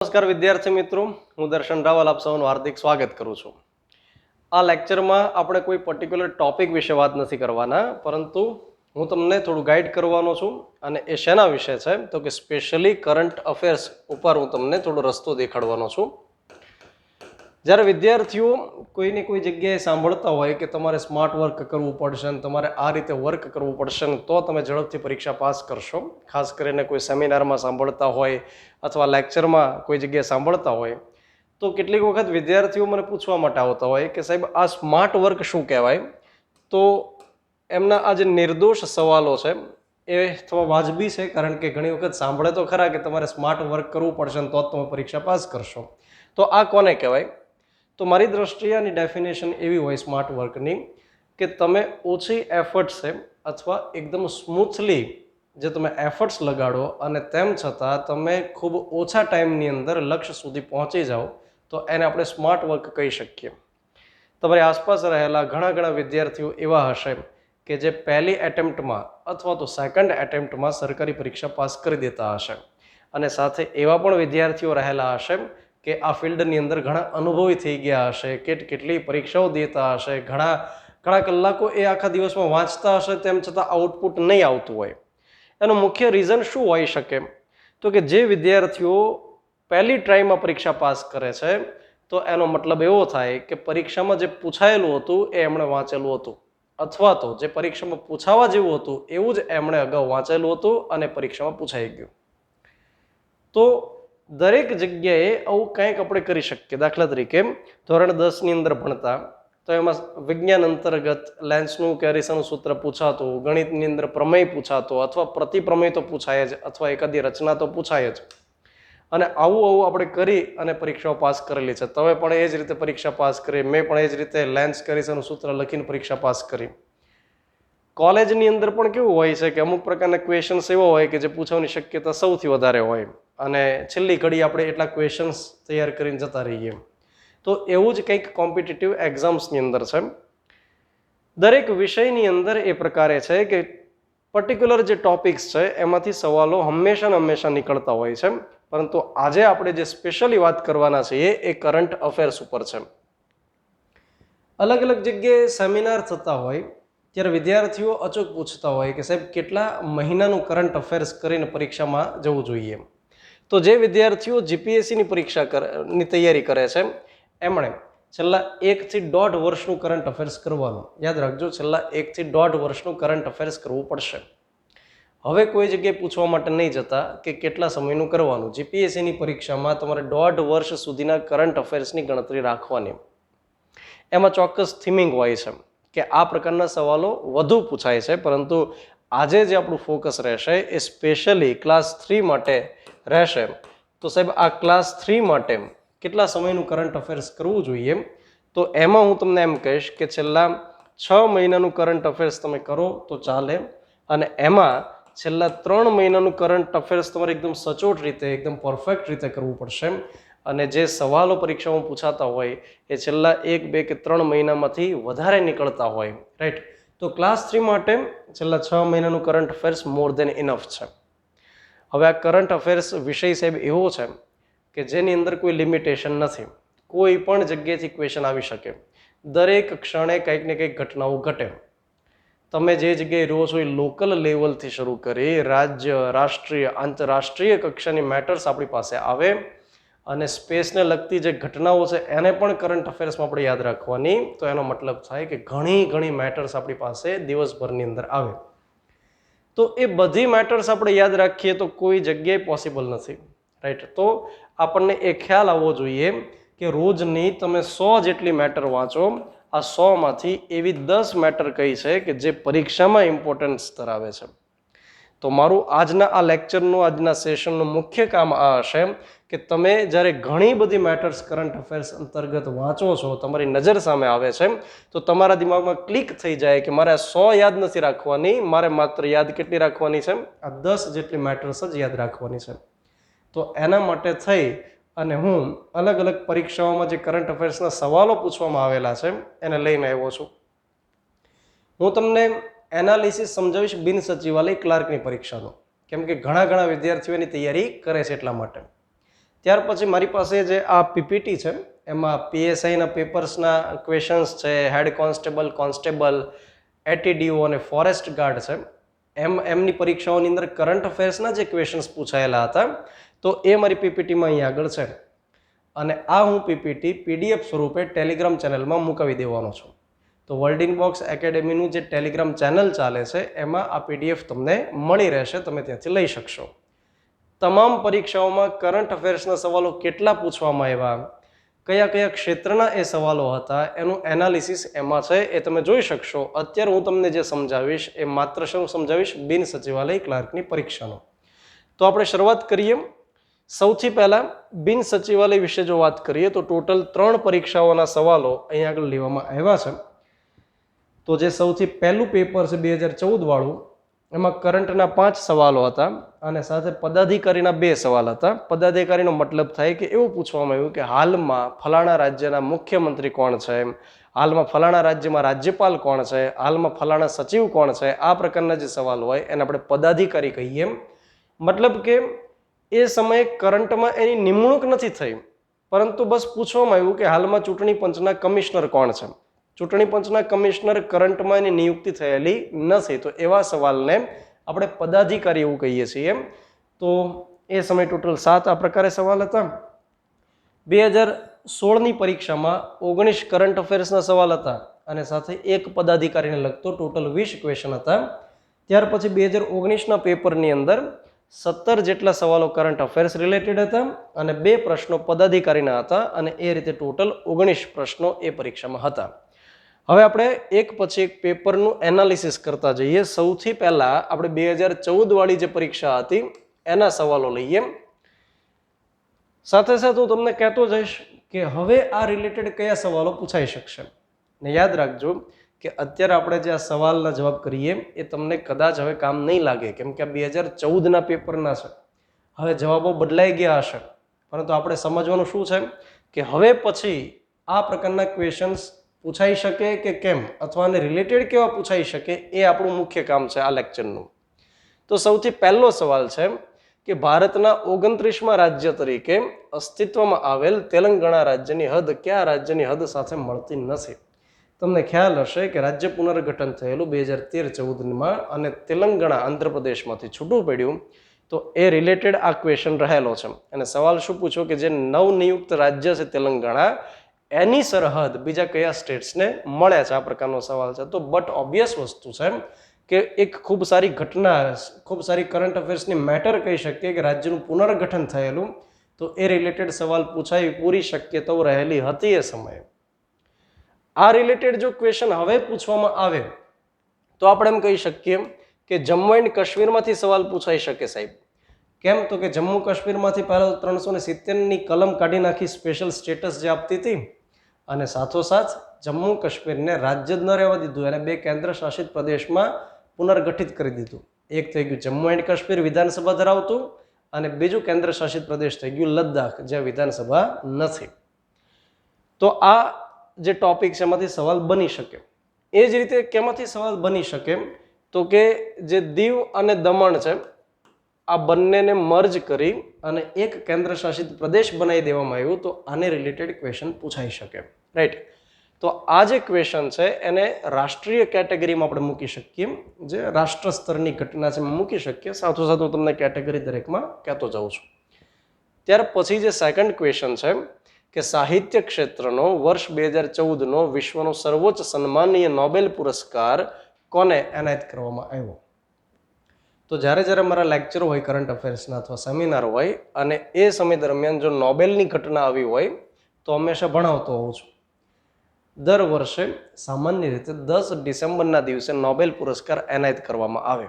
નમસ્કાર વિદ્યાર્થી મિત્રો, હું દર્શન રાવલ આપ સૌનું હાર્દિક સ્વાગત કરું છું. આ લેક્ચરમાં આપણે કોઈ પર્ટિક્યુલર ટોપિક વિશે વાત નથી કરવાના, પરંતુ હું તમને થોડું ગાઈડ કરવાનો છું. અને એ શેના વિશે છે તો કે સ્પેશિયલી કરંટ અફેર્સ ઉપર હું તમને થોડો રસ્તો દેખાડવાનો છું. જ્યારે વિદ્યાર્થીઓ કોઈને કોઈ જગ્યાએ સાંભળતા હોય કે તમારે સ્માર્ટ વર્ક કરવું પડશે અને તમારે આ રીતે વર્ક કરવું પડશે ને તો તમે ઝડપથી પરીક્ષા પાસ કરશો, ખાસ કરીને કોઈ સેમિનારમાં સાંભળતા હોય અથવા લેક્ચરમાં કોઈ જગ્યાએ સાંભળતા હોય તો કેટલીક વખત વિદ્યાર્થીઓ મને પૂછવા માટે આવતા હોય કે સાહેબ આ સ્માર્ટ વર્ક શું કહેવાય. તો એમના આ જે નિર્દોષ સવાલો છે એ થોડા વાજબી છે, કારણ કે ઘણી વખત સાંભળે તો ખરા કે તમારે સ્માર્ટ વર્ક કરવું પડશે ને તો જ તમે પરીક્ષા પાસ કરશો. તો આ કોને કહેવાય? તો મારી દ્રષ્ટિએ આની ડેફિનેશન એવી હોય સ્માર્ટ વર્કની કે તમે ઓછી એફર્ટ્સ છે અથવા એકદમ સ્મૂથલી જે તમે એફર્ટ્સ લગાડો અને તેમ છતાં તમે ખૂબ ઓછા ટાઈમની અંદર લક્ષ્ય સુધી પહોંચી જાઓ તો એને આપણે સ્માર્ટ વર્ક કહી શકીએ. તમારી આસપાસ રહેલા ઘણા વિદ્યાર્થીઓ એવા હશે કે જે પહેલી એટેમ્પ્ટમાં અથવા તો સેકન્ડ એટેમ્પ્ટમાં સરકારી પરીક્ષા પાસ કરી દેતા હશે, અને સાથે એવા પણ વિદ્યાર્થીઓ રહેલા હશે કે આ ફિલ્ડની અંદર ઘણા અનુભવી થઈ ગયા હશે, કેટલી પરીક્ષાઓ દેતા હશે, ઘણા કલાકો એ આખા દિવસમાં વાંચતા હશે, તેમ છતાં આઉટપુટ નહીં આવતું હોય. એનું મુખ્ય રીઝન શું હોઈ શકે? તો કે જે વિદ્યાર્થીઓ પહેલી ટ્રાયમાં પરીક્ષા પાસ કરે છે તો એનો મતલબ એવો થાય કે પરીક્ષામાં જે પૂછાયેલું હતું એ એમણે વાંચેલું હતું, અથવા તો જે પરીક્ષામાં પૂછાવા જેવું હતું એવું જ એમણે અગાઉ વાંચેલું હતું અને પરીક્ષામાં પૂછાઈ ગયું. તો દરેક જગ્યાએ આવું કંઈક આપણે કરી શકીએ. દાખલા તરીકે ધોરણ 10 ની અંદર ભણતા તો એમાં વિજ્ઞાન અંતર્ગત લેન્સનું કેરિસનું સૂત્ર પૂછાતું, ગણિતની અંદર પ્રમેય પૂછાતો, અથવા પ્રતિપ્રમેય તો પૂછાય જ, અથવા એકાદી રચના તો પૂછાય જ. અને આવું આપણે કરી અને પરીક્ષાઓ પાસ કરેલી છે. તમે પણ એ જ રીતે પરીક્ષા પાસ કરી, મેં પણ એ જ રીતે લેન્સ કેરિસનું સૂત્ર લખીને પરીક્ષા પાસ કરી. કોલેજની અંદર પણ કેવું હોય છે કે અમુક પ્રકારના ક્વેશ્ચન્સ એવા હોય કે જે પૂછવાની શક્યતા સૌથી વધારે હોય અને છેલ્લી ઘડી આપણે એટલા ક્વેશ્ચન્સ તૈયાર કરીને જતા રહીએ. તો એવું જ કંઈક કોમ્પિટિટિવ એક્ઝામ્સની અંદર છે. દરેક વિષયની અંદર એ પ્રકારે છે કે પર્ટિક્યુલર જે ટોપિક્સ છે એમાંથી સવાલો હંમેશા નીકળતા હોય છે, પરંતુ આજે આપણે જે સ્પેશિયલી વાત કરવાના છીએ એ કરંટ અફેર્સ ઉપર છે. અલગ જગ્યાએ સેમિનાર થતા હોય ત્યારે વિદ્યાર્થીઓ અચૂક પૂછતા હોય કે સાહેબ કેટલા મહિનાનું કરંટ અફેર્સ કરીને પરીક્ષામાં જવું જોઈએ. તો જે વિદ્યાર્થીઓ જીપીએસસીની પરીક્ષાની તૈયારી કરે છે એમણે છેલ્લા 1 થી 1.5 વર્ષનું કરંટ અફેર્સ કરવાનું. યાદ રાખજો, છેલ્લા 1 થી 1.5 વર્ષનું કરંટ અફેર્સ કરવું પડશે. હવે કોઈ જગ્યાએ પૂછવા માટે નહીં જતા કે કેટલા સમયનું કરવાનું. જીપીએસસીની પરીક્ષામાં તમારે 1.5 વર્ષ સુધીના કરંટ અફેર્સની ગણતરી રાખવાની. એમાં ચોક્કસ થીમિંગ હોય છે કે આ પ્રકારના સવાલો વધુ પૂછાય છે, પરંતુ આજે જે આપણું ફોકસ રહેશે એ સ્પેશિયલી ક્લાસ 3 માટે રહેશે. તો સાહેબ આ ક્લાસ 3 માટે કેટલા સમયનું કરંટ અફેર્સ કરવું જોઈએ? તો એમાં હું તમને એમ કહીશ કે છેલ્લા 6 મહિનાનું કરંટ અફેર્સ તમે કરો તો ચાલે, અને એમાં છેલ્લા 3 મહિનાનું કરંટ અફેર્સ તમારે એકદમ સચોટ રીતે, એકદમ પરફેક્ટ રીતે કરવું પડશે. અને જે સવાલો પરીક્ષામાં પૂછાતા હોય એ છેલ્લા 1, 2 કે 3 મહિનામાંથી વધારે નીકળતા હોય, રાઈટ? તો ક્લાસ 3 માટે છેલ્લા 6 મહિનાનું કરંટ અફેર્સ મોર દેન ઇનફ છે. હવે આ કરંટ અફેર્સ વિષય સાહેબ એવો છે કે જેની અંદર કોઈ લિમિટેશન નથી. કોઈ પણ જગ્યાએથી ક્વેશ્ચન આવી શકે. દરેક ક્ષણે કંઈક ને કંઈક ઘટનાઓ ઘટે. તમે જે જગ્યાએ રહો છો એ લોકલ લેવલથી શરૂ કરી રાજ્ય, રાષ્ટ્રીય, આંતરરાષ્ટ્રીય કક્ષાની મેટર્સ આપણી પાસે આવે, અને સ્પેસને લગતી જે ઘટનાઓ છે એને પણ કરંટ અફેર્સમાં આપણે યાદ રાખવાની. તો એનો મતલબ થાય કે ઘણી મેટર્સ આપણી પાસે દિવસભરની અંદર આવે. તો એ બધી મેટર્સ આપણે યાદ રાખીએ તો કોઈ જગ્યાએ પોસિબલ નથી, રાઈટ? તો આપણને એ ખ્યાલ આવવો જોઈએ કે રોજની તમે 100 જેટલી મેટર વાંચો. આ 100 માંથી એવી 10 મેટર કઈ છે કે જે પરીક્ષામાં ઇમ્પોર્ટન્સ ધરાવે છે. તો મારું આજના આ લેક્ચરનું, આજના સેશનનું મુખ્ય કામ આ હશે કે તમે જ્યારે ઘણી બધી મેટર્સ કરંટ અફેર્સ અંતર્ગત વાંચો છો, તમારી નજર સામે આવે છે, તો તમારા દિમાગમાં ક્લિક થઈ જાય કે મારે 100 યાદ નથી રાખવાની, મારે માત્ર યાદ કેટલી રાખવાની છે? આ 10 જેટલી મેટર્સ જ યાદ રાખવાની છે. તો એના માટે થઈ અને હું અલગ પરીક્ષાઓમાં જે કરંટ અફેર્સના સવાલો પૂછવામાં આવેલા છે એને લઈને આવ્યો છું. હું તમને એનાલિસિસ સમજાવીશ બિન સચિવાલય ક્લાર્કની પરીક્ષાનો, કેમ કે ઘણા વિદ્યાર્થીઓની તૈયારી કરે છે એટલા માટે. ત્યાર પછી મારી પાસે જે આ પીપીટી છે એમાં પીએસઆઈના પેપર્સના ક્વેશ્ચન્સ છે, હેડ કોન્સ્ટેબલ, કોન્સ્ટેબલ, એટીડીઓ અને ફોરેસ્ટ ગાર્ડ છે, એમની પરીક્ષાઓની અંદર કરંટ અફેર્સના જે ક્વેશ્ચન્સ પૂછાયેલા હતા તો એ મારી પીપીટીમાં અહીં આગળ છે. અને આ હું પીપીટી પીડીએફ સ્વરૂપે ટેલિગ્રામ ચેનલમાં મુકાવી દેવાનો છું. તો વર્લ્ડ ઇન બોક્સ એકેડેમીનું જે ટેલિગ્રામ ચેનલ ચાલે છે એમાં આ પીડીએફ તમને મળી રહેશે, તમે ત્યાંથી લઈ શકશો. તમામ પરીક્ષાઓમાં કરંટ અફેર્સના સવાલો કેટલા પૂછવામાં આવ્યા, કયા કયા ક્ષેત્રના એ સવાલો હતા, એનું એનાલિસિસ એમાં છે, એ તમે જોઈ શકશો. અત્યારે હું તમને જે સમજાવીશ એ માત્ર શું સમજાવીશ, બિન સચિવાલય ક્લાર્કની પરીક્ષાનો. તો આપણે શરૂઆત કરીએ. સૌથી પહેલા બિન સચિવાલય વિશે જો વાત કરીએ તો ટોટલ 3 પરીક્ષાઓના સવાલો અહીંયા આગળ લેવામાં આવ્યા છે. તો જે સૌથી પહેલું પેપર છે 2014 વાળું, એમાં કરંટના 5 સવાલો હતા અને સાથે પદાધિકારીના 2 સવાલ હતા. પદાધિકારીનો મતલબ થાય કે એવું પૂછવામાં આવ્યું કે હાલમાં ફલાણા રાજ્યના મુખ્યમંત્રી કોણ છે, હાલમાં ફલાણા રાજ્યમાં રાજ્યપાલ કોણ છે, હાલમાં ફલાણા સચિવ કોણ છે. આ પ્રકારના જે સવાલ હોય એને આપણે પદાધિકારી કહીએ. મતલબ કે એ સમયે કરંટમાં એની નિમણૂક નથી થઈ, પરંતુ બસ પૂછવામાં આવ્યું કે હાલમાં ચૂંટણી પંચના કમિશનર કોણ છે. ચૂંટણી પંચના કમિશનર કરંટમાં એની નિયુક્તિ થયેલી નથી, તો એવા સવાલને આપણે પદાધિકારી એવું કહીએ છીએ. તો એ સમય ટોટલ 7 આ પ્રકારે સવાલ હતા. 2016ની પરીક્ષામાં 19 કરંટ અફેર્સના સવાલ હતા અને સાથે એક પદાધિકારીને લગતો ટોટલ 20 ક્વેશ્ચન હતા. ત્યાર પછી 2019ના પેપરની અંદર 17 જેટલા સવાલો કરંટ અફેર્સ રિલેટેડ હતા અને 2 પ્રશ્નો પદાધિકારીના હતા અને એ રીતે ટોટલ 19 પ્રશ્નો એ પરીક્ષામાં હતા. હવે આપણે એક પછી એક પેપરનું એનાલિસિસ કરતા જઈએ. સૌથી પહેલા આપણે 2014 વાળી જે પરીક્ષા હતી એના સવાલો લઈએ. સાથે સાથે હું તમને કહેતો જઈશ કે હવે આ રિલેટેડ કયા સવાલો પૂછાઈ શકશે. ને યાદ રાખજો કે અત્યારે આપણે જે આ સવાલના જવાબ કરીએ એ તમને કદાચ હવે કામ નહીં લાગે, કેમ કે 2014ના પેપરના છે. હવે જવાબો બદલાઈ ગયા હશે, પરંતુ આપણે સમજવાનું શું છે કે હવે પછી આ પ્રકારના ક્વેશ્ચન્સ પૂછાઈ શકે કે કેમ, અથવા આને રિલેટેડ કેવા પૂછાઈ શકે, એ આપણું મુખ્ય કામ છે આ લેક્ચરનું. તો સૌથી પહેલો સવાલ છે કે ભારતના 29મા રાજ્ય તરીકે અસ્તિત્વમાં આવેલ તેલંગાણા રાજ્યની હદ કયા રાજ્યની હદ સાથે મળતી નથી. તમને ખ્યાલ હશે કે રાજ્ય પુનર્ગઠન થયેલું 2013-14માં અને તેલંગાણા આંધ્રપ્રદેશમાંથી છૂટું પડ્યું, તો એ રિલેટેડ આ ક્વેશ્ચન રહેલો છે. અને સવાલ શું પૂછ્યો કે જે નવનિયુક્ત રાજ્ય છે તેલંગાણા, એની સરહદ બીજા કયા સ્ટેટ્સને મળે છે, આ પ્રકારનો સવાલ છે. તો બટ ઓબ્વિયસ વસ્તુ છે કે એક ખૂબ સારી ઘટના, ખૂબ સારી કરંટ અફેર્સની મેટર કહી શકીએ કે રાજ્યનું પુનર્ગઠન થયેલું, તો એ રિલેટેડ સવાલ પૂછાય પૂરી શક્યતાઓ રહેલી હતી એ સમયે. આ રિલેટેડ જો ક્વેશ્ચન હવે પૂછવામાં આવે તો આપણે એમ કહી શકીએ કે જમ્મુ એન્ડ કાશ્મીરમાંથી સવાલ પૂછાઈ શકે સાહેબ. કેમ? તો કે જમ્મુ કાશ્મીરમાંથી પહેલા 370ની કલમ કાઢી નાખી, સ્પેશિયલ સ્ટેટસ જે આપતી હતી, અને સાથોસાથ જમ્મુ કાશ્મીરને રાજ્ય જ ન રહેવા દીધું, અને 2 કેન્દ્ર શાસિત પ્રદેશમાં પુનર્ગઠિત કરી દીધું. એક થઈ ગયું જમ્મુ એન્ડ કાશ્મીર વિધાનસભા ધરાવતું, અને બીજું કેન્દ્ર શાસિત પ્રદેશ થઈ ગયું લદ્દાખ, જ્યાં વિધાનસભા નથી. તો આ જે ટોપિક છે એમાંથી સવાલ બની શકે. એ જ રીતે કેમાંથી સવાલ બની શકે તો કે જે દીવ અને દમણ છે આ બંનેને મર્જ કરી અને એક કેન્દ્ર શાસિત પ્રદેશ બનાવી દેવામાં આવ્યું, તો આને રિલેટેડ ક્વેશ્ચન પૂછાઈ શકે. રાઈટ. તો આ જે ક્વેશ્ચન છે એને રાષ્ટ્રીય કેટેગરીમાં આપણે મૂકી શકીએ, જે રાષ્ટ્ર સ્તરની ઘટના છે મૂકી શકીએ. સાથોસાથ હું તમને કેટેગરી દરેકમાં કહેતો જાઉં છું. ત્યાર પછી જે સેકન્ડ ક્વેશ્ચન છે કે સાહિત્ય ક્ષેત્રનો વર્ષ 2014નો વિશ્વનો સર્વોચ્ચ સન્માનીય નોબેલ પુરસ્કાર કોને એનાયત કરવામાં આવ્યો. તો જ્યારે જ્યારે મારા લેક્ચર હોય કરંટ અફેર્સના અથવા સેમિનાર હોય અને એ સમય દરમિયાન જો નોબેલની ઘટના આવી હોય તો હંમેશા ભણાવતો હોઉં છું. દર વર્ષે સામાન્ય રીતે 10 ડિસેમ્બરના દિવસે નોબેલ પુરસ્કાર એનાયત કરવામાં આવે,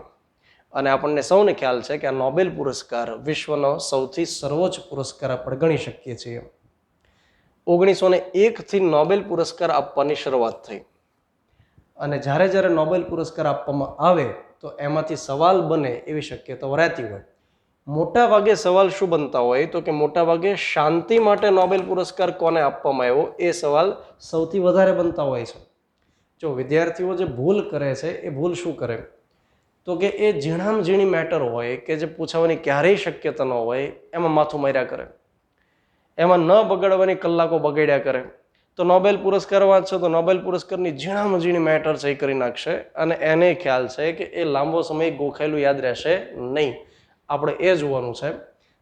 અને આપણને સૌને ખ્યાલ છે કે આ નોબેલ પુરસ્કાર વિશ્વનો સૌથી સર્વોચ્ચ પુરસ્કાર આપણે ગણી શકીએ છીએ. 1901થી નોબેલ પુરસ્કાર આપવાની શરૂઆત થઈ, અને જ્યારે જ્યારે નોબેલ પુરસ્કાર આપવામાં આવે તો એમાંથી સવાલ બને એવી શક્યતાઓ રહેતી હોય. મોટા ભાગે સવાલ શું બનતા હોય તો કે મોટા ભાગે શાંતિ માટે નોબેલ પુરસ્કાર કોને આપવામાં આવ્યો એ સવાલ સૌથી વધારે બનતા હોય છે. જો વિદ્યાર્થીઓ જે ભૂલ કરે છે એ ભૂલ શું કરે તો કે એ ઝીણામ ઝીણી મેટર હોય કે જે પૂછવાની ક્યારેય શક્યતા ન હોય એમાં માથું માર્યા કરે. એમાં ન બગાડવાની કલાકો બગાડ્યા કરે. તો નોબેલ પુરસ્કાર વાંચશો તો નોબેલ પુરસ્કારની ઝીણામાં ઝીણી મેટર છે એ કરી નાખશે અને એને ખ્યાલ છે કે એ લાંબો સમય ગોખેલું યાદ રહેશે નહીં. આપણે એ જોવાનું છે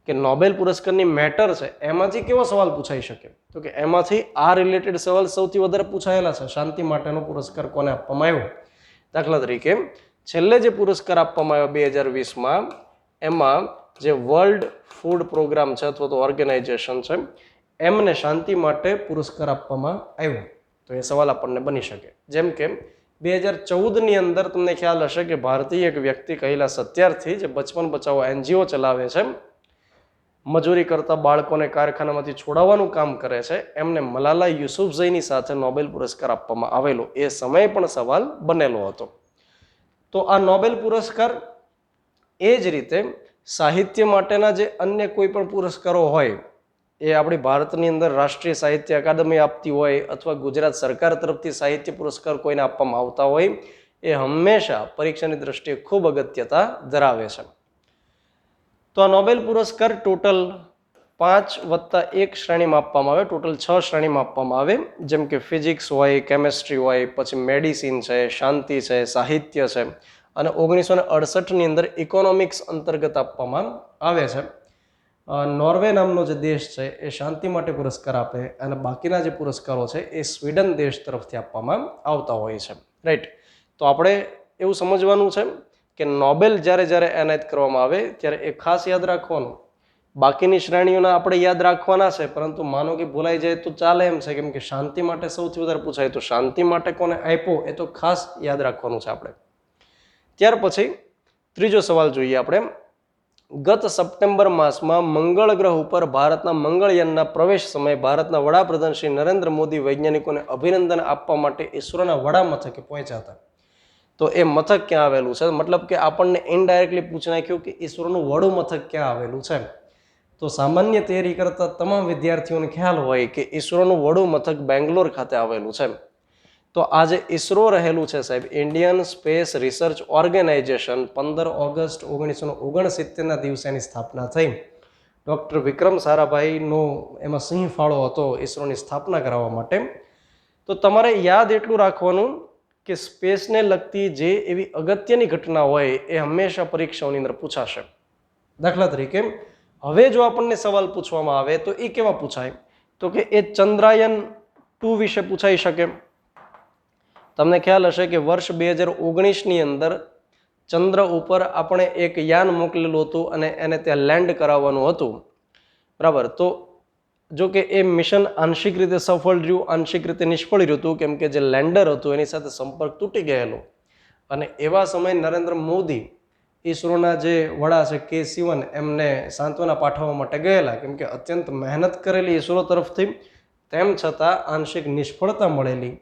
કે નોબેલ પુરસ્કારની મેટર છે એમાંથી કેવો સવાલ પૂછાઈ શકે, તો કે એમાંથી આ રિલેટેડ સવાલ સૌથી વધારે પૂછાયેલા છે. શાંતિ માટેનો પુરસ્કાર કોને આપવામાં આવ્યો? દાખલા તરીકે છેલ્લે જે પુરસ્કાર આપવામાં આવ્યો 2020માં, એમાં જે વર્લ્ડ ફૂડ પ્રોગ્રામ છે અથવા તો ઓર્ગેનાઇઝેશન છે, એમને શાંતિ માટે પુરસ્કાર આપવામાં આવ્યો. તો એ સવાલ આપણને બની શકે. જેમ કે 2014ની અંદર તમને ખ્યાલ હશે કે ભારતીય એક વ્યક્તિ કૈલાસ સત્યાર્થી જે બચપન બચાવો NGO ચલાવે છે, મજૂરી કરતા બાળકોને કારખાનામાંથી છોડાવવાનું કામ કરે છે, એમને મલાલા યુસુફઝઈની સાથે નોબેલ પુરસ્કાર આપવામાં આવેલો. એ સમયે પણ સવાલ બનેલો હતો. તો આ નોબેલ પુરસ્કાર એ જ રીતે સાહિત્ય માટેના જે અન્ય કોઈ પણ પુરસ્કારો હોય, એ આપણી ભારતની અંદર રાષ્ટ્રીય સાહિત્ય અકાદમી આપતી હોય અથવા ગુજરાત સરકાર તરફથી સાહિત્ય પુરસ્કાર કોઈને આપવામાં આવતા હોય, એ હંમેશા પરીક્ષાની દ્રષ્ટિએ ખૂબ અગત્યતા ધરાવે છે. તો આ નોબેલ પુરસ્કાર ટોટલ 5+1 શ્રેણીમાં આપવામાં આવે, ટોટલ 6 શ્રેણીમાં આપવામાં આવે. જેમ કે ફિઝિક્સ હોય, કેમેસ્ટ્રી હોય, પછી મેડિસિન છે, શાંતિ છે, સાહિત્ય છે, અને 1968ની અંદર ઇકોનોમિક્સ અંતર્ગત આપવામાં આવે છે. નોર્વે નામનો જે દેશ છે એ શાંતિ માટે પુરસ્કાર આપે અને બાકીના જે પુરસ્કારો છે એ સ્વીડન દેશ તરફથી આપવામાં આવતા હોય છે. રાઈટ. તો આપણે એવું સમજવાનું છે કે નોબેલ જ્યારે જ્યારે એનાયત કરવામાં આવે ત્યારે એ ખાસ યાદ રાખવાનું. બાકીની શ્રેણીઓના આપણે યાદ રાખવાના છે, પરંતુ માનો કે ભૂલાઈ જાય તો ચાલે એમ છે, કેમ કે શાંતિ માટે સૌથી વધારે પૂછાય. તો શાંતિ માટે કોને આપ્યો એ તો ખાસ યાદ રાખવાનું છે આપણે. ત્યાર પછી ત્રીજો સવાલ જોઈએ આપણે. ગત સપ્ટેમ્બર માસમાં મંગળ ગ્રહ ઉપર ભારતના મંગળયાનના પ્રવેશ સમયે ભારતના વડાપ્રધાન શ્રી નરેન્દ્ર મોદી વૈજ્ઞાનિકોને અભિનંદન આપવા માટે ઈસરોના વડા મથકે પહોંચ્યા હતા. તો એ મથક ક્યાં આવેલું છે? મતલબ કે આપણને ઇનડાયરેક્ટલી પૂછી નાખ્યું કે ઈસરોનું વડું મથક ક્યાં આવેલું છે. તો સામાન્ય તૈયારી કરતા તમામ વિદ્યાર્થીઓને ખ્યાલ હોય કે ઈસરોનું વડું મથક બેંગ્લોર ખાતે આવેલું છે. તો આજે ઈસરો રહેલું છે સાહેબ, Indian Space Research Organisation, 15 August 1969ના દિવસે એની સ્થાપના થઈ. ડૉક્ટર વિક્રમ સારાભાઈનો એમાં સિંહ ફાળો હતો ઈસરોની સ્થાપના કરાવવા માટે. તો તમારે યાદ એટલું રાખવાનું કે સ્પેસને લગતી જે એવી અગત્યની ઘટના હોય એ હંમેશા પરીક્ષાઓની અંદર પૂછાશે. દાખલા તરીકે હવે જો આપણને સવાલ પૂછવામાં આવે તો એ કેવા પૂછાય? તો કે એ ચંદ્રયાન-2 વિશે પૂછાઈ શકે. તમને ખ્યાલ હશે કે વર્ષ 2019ની અંદર ચંદ્ર ઉપર આપણે એક યાન મોકલેલું હતું અને એને ત્યાં લેન્ડ કરાવવાનું હતું, બરાબર. તો જો કે એ મિશન આંશિક રીતે સફળ રહ્યું, આંશિક રીતે નિષ્ફળ રહ્યું હતું, કેમ કે જે લેન્ડર હતું એની સાથે સંપર્ક તૂટી ગયેલો. અને એવા સમયે નરેન્દ્ર મોદી ઈસરોના જે વડા છે કે સિવન, એમને સાંત્વના પાઠવવા માટે ગયેલા, કેમ કે અત્યંત મહેનત કરેલી ઈસરો તરફથી, તેમ છતાં આંશિક નિષ્ફળતા મળેલી.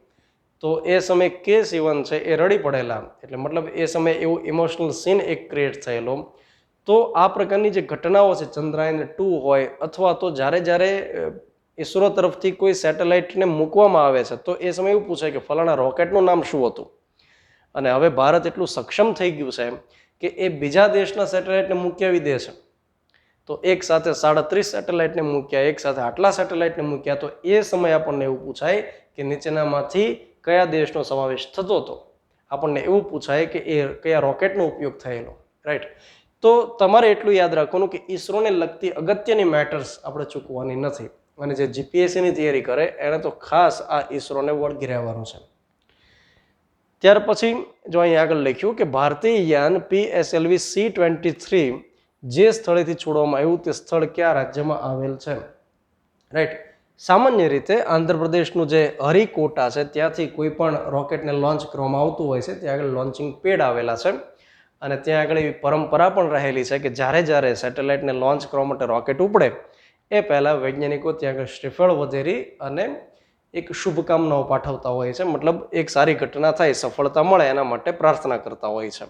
તો એ સમયે કે સિવન છે એ રડી પડેલા. એટલે મતલબ એ સમયે એવું ઇમોશનલ સીન એક ક્રિએટ થયેલો. તો આ પ્રકારની જે ઘટનાઓ છે, ચંદ્રયાન-2 હોય અથવા તો જ્યારે જ્યારે ઈસરો તરફથી કોઈ સેટેલાઇટને મૂકવામાં આવે છે તો એ સમયે એવું પૂછાય કે ફલાણા રોકેટનું નામ શું હતું. અને હવે ભારત એટલું સક્ષમ થઈ ગયું છે કે એ બીજા દેશના સેટેલાઇટને મૂકી આવી દે છે. તો એક સાથે 37 સેટેલાઇટને મૂક્યા, એક સાથે આટલા સેટેલાઇટને મૂક્યા. તો એ સમયે આપણને એવું પૂછાય કે નીચેનામાંથી કયા દેશનો સમાવેશ થતો હતો. આપણને એવું પૂછાય કે એ કયા રોકેટનો ઉપયોગ થયેલો. રાઈટ. તો તમારે એટલું યાદ રાખવાનું કે ઈસરોને લગતી અગત્યની મેટર્સ આપણે ચૂકવાની નથી. અને જે જીપીએસસીની તૈયારી કરે એને તો ખાસ આ ઈસરોને વળગી રહેવાનું છે. ત્યાર પછી જો અહીં આગળ લખ્યું કે ભારતીય યાન PSLV C-23 જે સ્થળેથી છોડવામાં આવ્યું તે સ્થળ કયા રાજ્યમાં આવેલ છે? રાઈટ. સામાન્ય રીતે આંધ્રપ્રદેશનું જે હરિકોટા છે ત્યાંથી કોઈ પણ રોકેટને લોન્ચ કરવામાં આવતું હોય છે, ત્યાં આગળ લોન્ચિંગ પેડ આવેલા છે. અને ત્યાં આગળ એવી પરંપરા પણ રહેલી છે કે જ્યારે જ્યારે સેટેલાઇટને લોન્ચ કરવા માટે રોકેટ ઉપડે એ પહેલાં વૈજ્ઞાનિકો ત્યાં આગળ શ્રીફળ વધેરી અને એક શુભકામનાઓ પાઠવતા હોય છે. મતલબ એક સારી ઘટના થાય, સફળતા મળે એના માટે પ્રાર્થના કરતા હોય છે.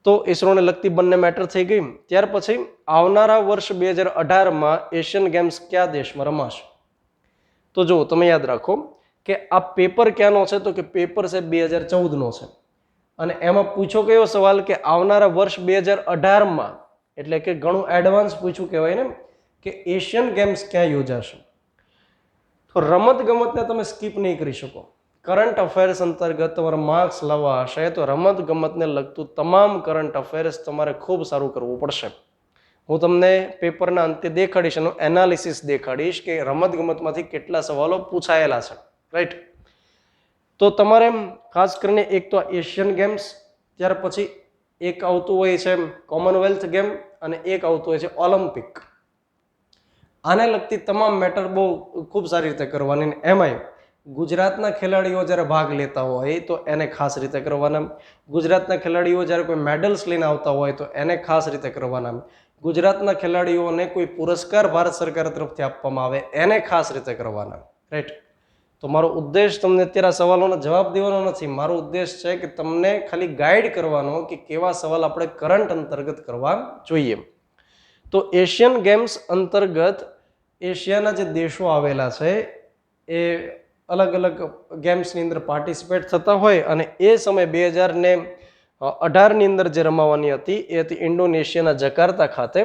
તો ઈસરોને લગતી બંને મેટર થઈ ગઈ. ત્યાર પછી આવનારા વર્ષ 2018માં એશિયન ગેમ્સ કયા દેશમાં રમાશે? તો જો તમે યાદ રાખો કે આ પેપર ક્યાંનો છે? તો કે પેપર છે 2014નો છે. અને એમાં પૂછો કયો સવાલ કે આવનારા વર્ષ 2018માં, એટલે કે ઘણું એડવાન્સ પૂછ્યું કહેવાય ને, કે એશિયન ગેમ્સ ક્યાં યોજાશે? તો રમત ગમતને તમે સ્કીપ નહીં કરી શકો. કરંટ અફેર્સ અંતર્ગત તમારે માર્ક્સ લાવવા હશે તો રમત ગમતને લગતું તમામ કરંટ અફેર્સ તમારે ખૂબ સારું કરવું પડશે. હું તમને પેપરના અંતે દેખાડીશ, એનું એનાલિસિસ દેખાડીશ કે રમત ગમતમાંથી કેટલા સવાલો પૂછાયેલા છે. રાઈટ, તો તમારે ખાસ કરીને એક તો એશિયન ગેમ્સ, ત્યાર પછી એક આવતું હોય છે કોમનવેલ્થ ગેમ અને એક આવતું હોય છે ઓલિમ્પિક. આને લગતી તમામ મેટર બહુ ખૂબ સારી રીતે કરવાની. એમાંય ગુજરાતના ખેલાડીઓ જ્યારે ભાગ લેતા હોય તો એને ખાસ રીતે કરવાના. ગુજરાતના ખેલાડીઓ જ્યારે કોઈ મેડલ્સ લઈને આવતા હોય તો એને ખાસ રીતે કરવાના. ગુજરાતના ખેલાડીઓને કોઈ પુરસ્કાર ભારત સરકાર તરફથી આપવામાં આવે એને ખાસ રીતે કરવાના. રાઈટ, તો મારો ઉદ્દેશ તમને અત્યારે આ સવાલોનો જવાબ દેવાનો નથી. મારો ઉદ્દેશ છે કે તમને ખાલી ગાઈડ કરવાનો કે કેવા સવાલ આપણે કરંટ અંતર્ગત કરવા જોઈએ. તો એશિયન ગેમ્સ અંતર્ગત એશિયાના જે દેશો આવેલા છે એ અલગ અલગ ગેમ્સની અંદર પાર્ટિસિપેટ થતા હોય અને એ સમય 2018ની અંદર જે રમાવાની હતી એ હતી ઇન્ડોનેશિયાના જકાર્તા ખાતે.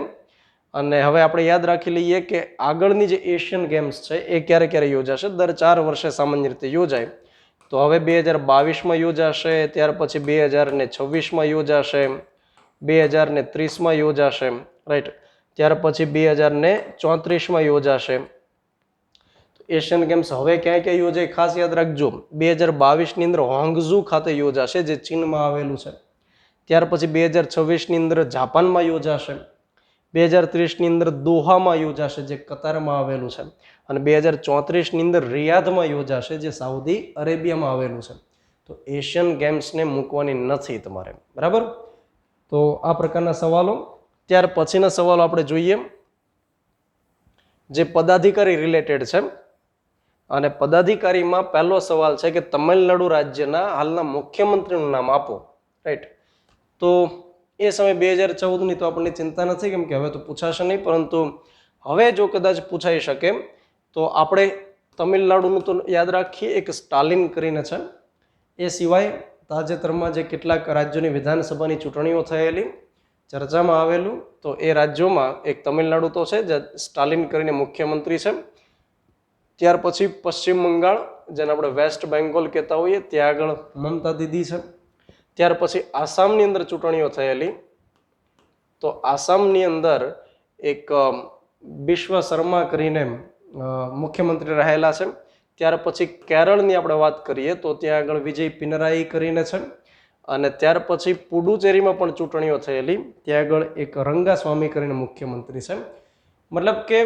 અને હવે આપણે યાદ રાખી લઈએ કે આગળની જે એશિયન ગેમ્સ છે એ ક્યારે ક્યારે યોજાશે? દર 4 વર્ષે સામાન્ય રીતે યોજાય. તો હવે 2022માં યોજાશે, ત્યાર પછી 2026માં યોજાશે, 2030માં યોજાશે. રાઈટ, ત્યાર પછી 2034માં યોજાશે. એશિયન ગેમ્સ હવે ક્યાં ક્યાં યોજાય ખાસ યાદ રાખજો. 2022ની અંદર હોંગઝુ ખાતે યોજાશે જે ચીનમાં આવેલું છે. ત્યાર પછી 2026ની અંદર જાપાનમાં યોજાશે. 2030ની અંદર દોહામાં યોજાશે જે કતારમાં આવેલું છે. અને 2034ની અંદર રિયાધમાં યોજાશે જે સાઉદી અરેબિયામાં આવેલું છે. તો એશિયન ગેમ્સને મૂકવાની નથી તમારે. બરાબર, તો આ પ્રકારના સવાલો. ત્યાર પછીના સવાલો આપણે જોઈએ જે પદાધિકારી રિલેટેડ છે. અને પદાધિકારીમાં પહેલો સવાલ છે કે તમિલનાડુ રાજ્યના હાલના મુખ્યમંત્રીનું નામ આપો. રાઈટ, તો એ સમય 2014ની તો આપણને ચિંતા નથી કેમ કે હવે તો પૂછાશે નહીં, પરંતુ હવે જો કદાચ પૂછાઈ શકે તો આપણે તમિલનાડુનું તો યાદ રાખીએ, એક સ્ટાલિન કરીને છે. એ સિવાય તાજેતરમાં જે કેટલાક રાજ્યોની વિધાનસભાની ચૂંટણીઓ થયેલી ચર્ચામાં આવેલું, તો એ રાજ્યોમાં એક તમિલનાડુ તો છે જે સ્ટાલિન કરીને મુખ્યમંત્રી છે. ત્યાર પછી પશ્ચિમ બંગાળ, જેને આપણે વેસ્ટ બેંગોલ કહેતા હોઈએ, ત્યાં આગળ મમતા દીદી છે. ત્યાર પછી આસામની અંદર ચૂંટણીઓ થયેલી, તો આસામની અંદર એક બિશ્વ શર્મા કરીને મુખ્યમંત્રી રહેલા છે. ત્યાર પછી કેરળની આપણે વાત કરીએ તો ત્યાં આગળ વિજય પિનરાઈ કરીને છે. અને ત્યાર પછી પુડુચેરીમાં પણ ચૂંટણીઓ થયેલી, ત્યાં આગળ એક રંગાસ્વામી કરીને મુખ્યમંત્રી છે. મતલબ કે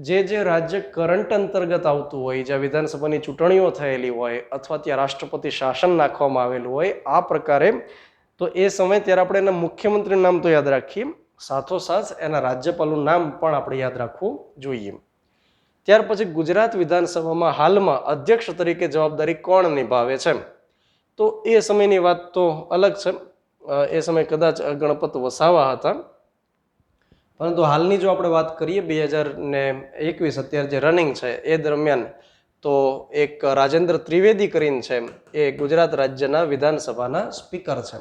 જે રાજ્ય કરંટ અંતર્ગત આવતું હોય, જ્યાં વિધાનસભાની ચૂંટણીઓ થયેલી હોય અથવા ત્યાં રાષ્ટ્રપતિ શાસન નાખવામાં આવેલું હોય આ પ્રકારે, તો એ સમય ત્યારે આપણે એના મુખ્યમંત્રીનું નામ તો યાદ રાખીએ, સાથોસાથ એના રાજ્યપાલનું નામ પણ આપણે યાદ રાખવું જોઈએ. ત્યાર પછી ગુજરાત વિધાનસભામાં હાલમાં અધ્યક્ષ તરીકે જવાબદારી કોણ નિભાવે છે? તો એ સમયની વાત તો અલગ છે. એ સમય કદાચ ગણપત વસાવા હતા, પરંતુ હાલની જો આપણે વાત કરીએ 2021 અત્યારે જે રનિંગ છે એ દરમિયાન તો એક રાજેન્દ્ર ત્રિવેદી કરીને છે, એ ગુજરાત રાજ્યના વિધાનસભાના સ્પીકર છે.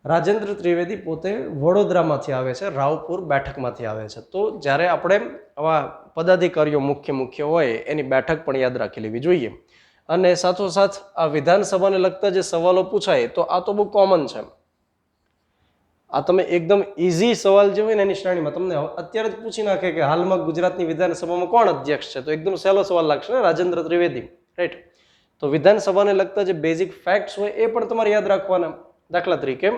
રાજેન્દ્ર ત્રિવેદી પોતે વડોદરામાંથી આવે છે, રાવપુર બેઠકમાંથી આવે છે. તો જ્યારે આપણે આવા પદાધિકારીઓ મુખ્ય હોય એની બેઠક પણ યાદ રાખી લેવી જોઈએ. અને સાથોસાથ આ વિધાનસભાને લગતા જે સવાલો પૂછાય તો આ તો બહુ કોમન છે. આ તમે એકદમ ઇઝી સવાલ જે હોય ને એની શ્રેણીમાં તમને અત્યારે જ પૂછી નાખે કે હાલમાં ગુજરાતની વિધાનસભામાં કોણ અધ્યક્ષ છે, તો એકદમ સહેલો સવાલ લાગશે ને, રાજેન્દ્ર ત્રિવેદી. રાઈટ, તો વિધાનસભાને લગતા જે બેઝિક ફેક્ટ્સ હોય એ પણ તમારે યાદ રાખવાના. દાખલા તરીકે